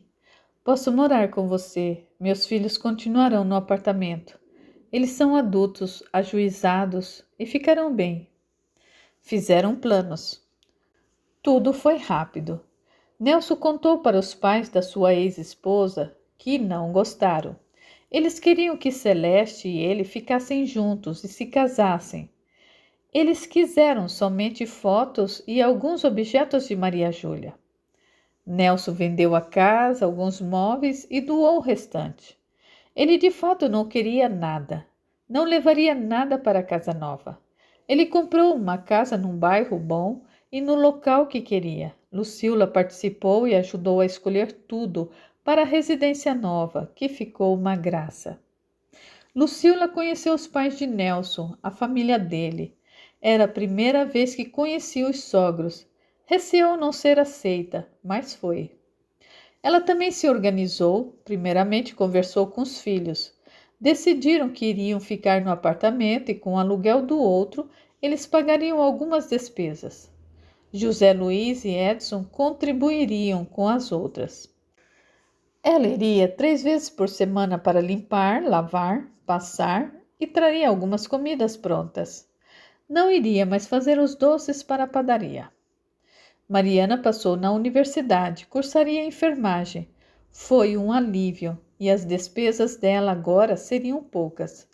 Posso morar com você. Meus filhos continuarão no apartamento. Eles são adultos, ajuizados e ficarão bem. Fizeram planos. Tudo foi rápido. Nelson contou para os pais da sua ex-esposa que não gostaram. Eles queriam que Celeste e ele ficassem juntos e se casassem. Eles quiseram somente fotos e alguns objetos de Maria Júlia. Nelson vendeu a casa, alguns móveis e doou o restante. Ele de fato não queria nada. Não levaria nada para a casa nova. Ele comprou uma casa num bairro bom e no local que queria. Lucila participou e ajudou a escolher tudo para a residência nova, que ficou uma graça. Lucila conheceu os pais de Nelson, a família dele. Era a primeira vez que conhecia os sogros. Receou não ser aceita, mas foi. Ela também se organizou, primeiramente conversou com os filhos. Decidiram que iriam ficar no apartamento e com o aluguel do outro, eles pagariam algumas despesas. José Luiz e Edson contribuiriam com as outras. Ela iria 3 vezes por semana para limpar, lavar, passar e traria algumas comidas prontas. Não iria mais fazer os doces para a padaria. Mariana passou na universidade, cursaria enfermagem. Foi um alívio e as despesas dela agora seriam poucas.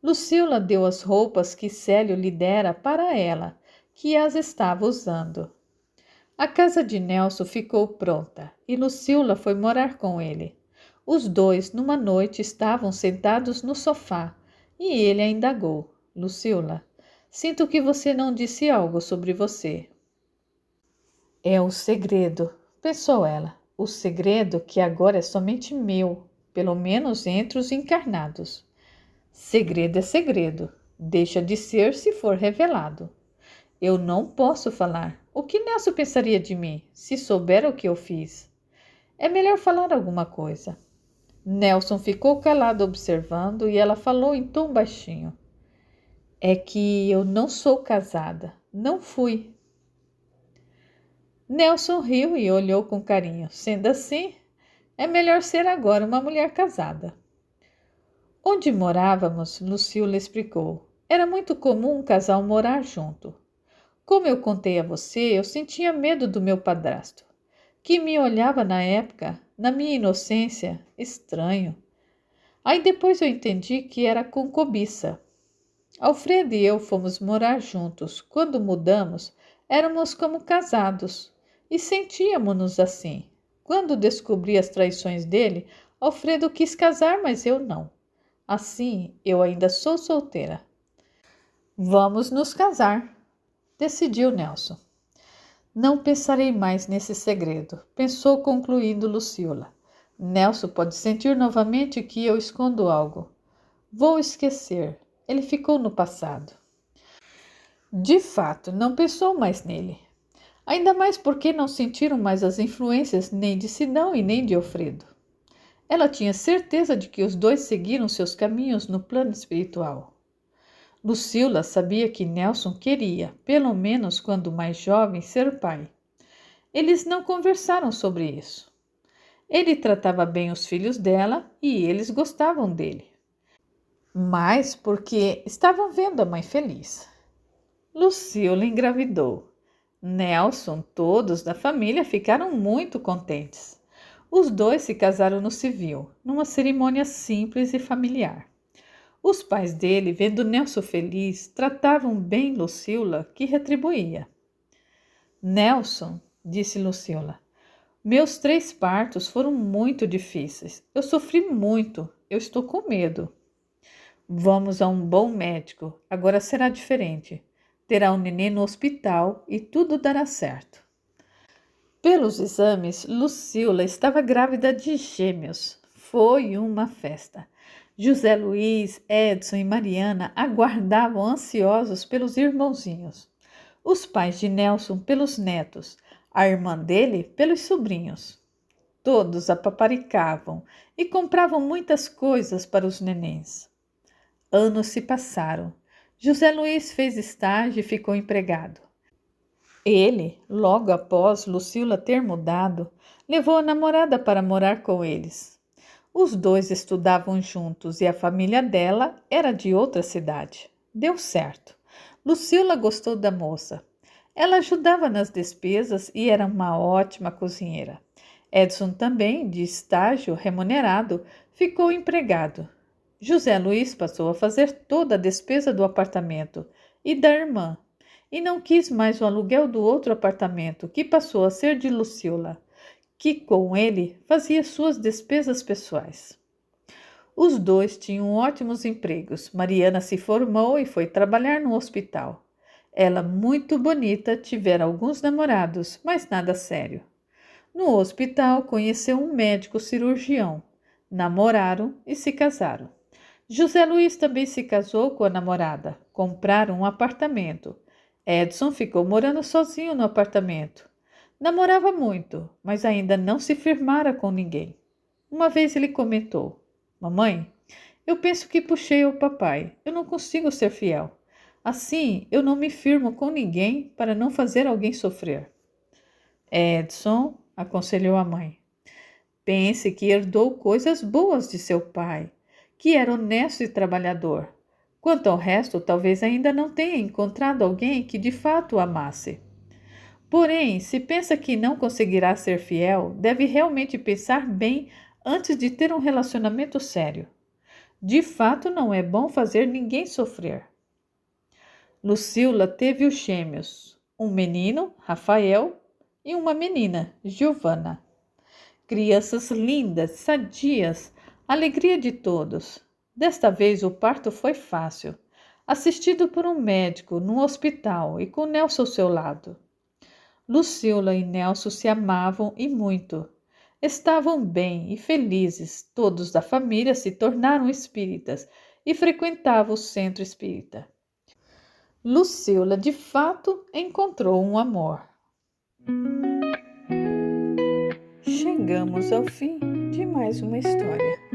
Lucila deu as roupas que Célio lhe dera para ela, que as estava usando. A casa de Nelson ficou pronta e Lucila foi morar com ele. Os dois, numa noite, estavam sentados no sofá e ele a indagou. Lucila, sinto que você não disse algo sobre você. É o segredo, pensou ela. O segredo que agora é somente meu, pelo menos entre os encarnados. Segredo é segredo, deixa de ser se for revelado. Eu não posso falar. O que Nelson pensaria de mim, se souber o que eu fiz? É melhor falar alguma coisa. Nelson ficou calado observando e ela falou em tom baixinho. É que eu não sou casada. Não fui. Nelson riu e olhou com carinho. Sendo assim, é melhor ser agora uma mulher casada. Onde morávamos, Lucila explicou. Era muito comum um casal morar junto. Como eu contei a você, eu sentia medo do meu padrasto, que me olhava na época, na minha inocência, estranho. Aí depois eu entendi que era com cobiça. Alfredo e eu fomos morar juntos. Quando mudamos, éramos como casados e sentíamos-nos assim. Quando descobri as traições dele, Alfredo quis casar, mas eu não. Assim, eu ainda sou solteira. Vamos nos casar, decidiu Nelson. Não pensarei mais nesse segredo, pensou concluindo Lucila. Nelson pode sentir novamente que eu escondo algo. Vou esquecer. Ele ficou no passado. De fato, não pensou mais nele. Ainda mais porque não sentiram mais as influências nem de Sidão e nem de Alfredo. Ela tinha certeza de que os dois seguiram seus caminhos no plano espiritual. Lucila sabia que Nelson queria, pelo menos quando mais jovem, ser pai. Eles não conversaram sobre isso. Ele tratava bem os filhos dela e eles gostavam dele. Mas porque estavam vendo a mãe feliz. Lucila engravidou. Nelson, todos da família ficaram muito contentes. Os dois se casaram no civil, numa cerimônia simples e familiar. Os pais dele, vendo Nelson feliz, tratavam bem Lucila, que retribuía. Nelson, disse Lucila, meus 3 partos foram muito difíceis. Eu sofri muito, eu estou com medo. Vamos a um bom médico, agora será diferente. Terá um nenê no hospital e tudo dará certo. Pelos exames, Lucila estava grávida de gêmeos. Foi uma festa. José Luiz, Edson e Mariana aguardavam ansiosos pelos irmãozinhos. Os pais de Nelson pelos netos, a irmã dele pelos sobrinhos. Todos a paparicavam e compravam muitas coisas para os nenéns. Anos se passaram. José Luiz fez estágio e ficou empregado. Ele, logo após Lucila ter mudado, levou a namorada para morar com eles. Os dois estudavam juntos e a família dela era de outra cidade. Deu certo. Lucila gostou da moça. Ela ajudava nas despesas e era uma ótima cozinheira. Edson também, de estágio remunerado, ficou empregado. José Luiz passou a fazer toda a despesa do apartamento e da irmã, e não quis mais o aluguel do outro apartamento, que passou a ser de Lucila, que com ele fazia suas despesas pessoais. Os dois tinham ótimos empregos. Mariana se formou e foi trabalhar no hospital. Ela, muito bonita, tivera alguns namorados, mas nada sério. No hospital, conheceu um médico cirurgião. Namoraram e se casaram. José Luiz também se casou com a namorada. Compraram um apartamento. Edson ficou morando sozinho no apartamento. Namorava muito, mas ainda não se firmara com ninguém. Uma vez ele comentou: Mamãe, eu penso que puxei o papai. Eu não consigo ser fiel. Assim, eu não me firmo com ninguém para não fazer alguém sofrer. Edson, aconselhou a mãe, pense que herdou coisas boas de seu pai, que era honesto e trabalhador. Quanto ao resto, talvez ainda não tenha encontrado alguém que de fato o amasse. Porém, se pensa que não conseguirá ser fiel, deve realmente pensar bem antes de ter um relacionamento sério. De fato, não é bom fazer ninguém sofrer. Lucila teve os gêmeos, um menino, Rafael, e uma menina, Giovanna. Crianças lindas, sadias, alegria de todos. Desta vez o parto foi fácil, assistido por um médico num hospital e com Nelson ao seu lado. Lucila e Nelson se amavam e muito. Estavam bem e felizes. Todos da família se tornaram espíritas e frequentavam o centro espírita. Lucila, de fato, encontrou um amor. Chegamos ao fim de mais uma história.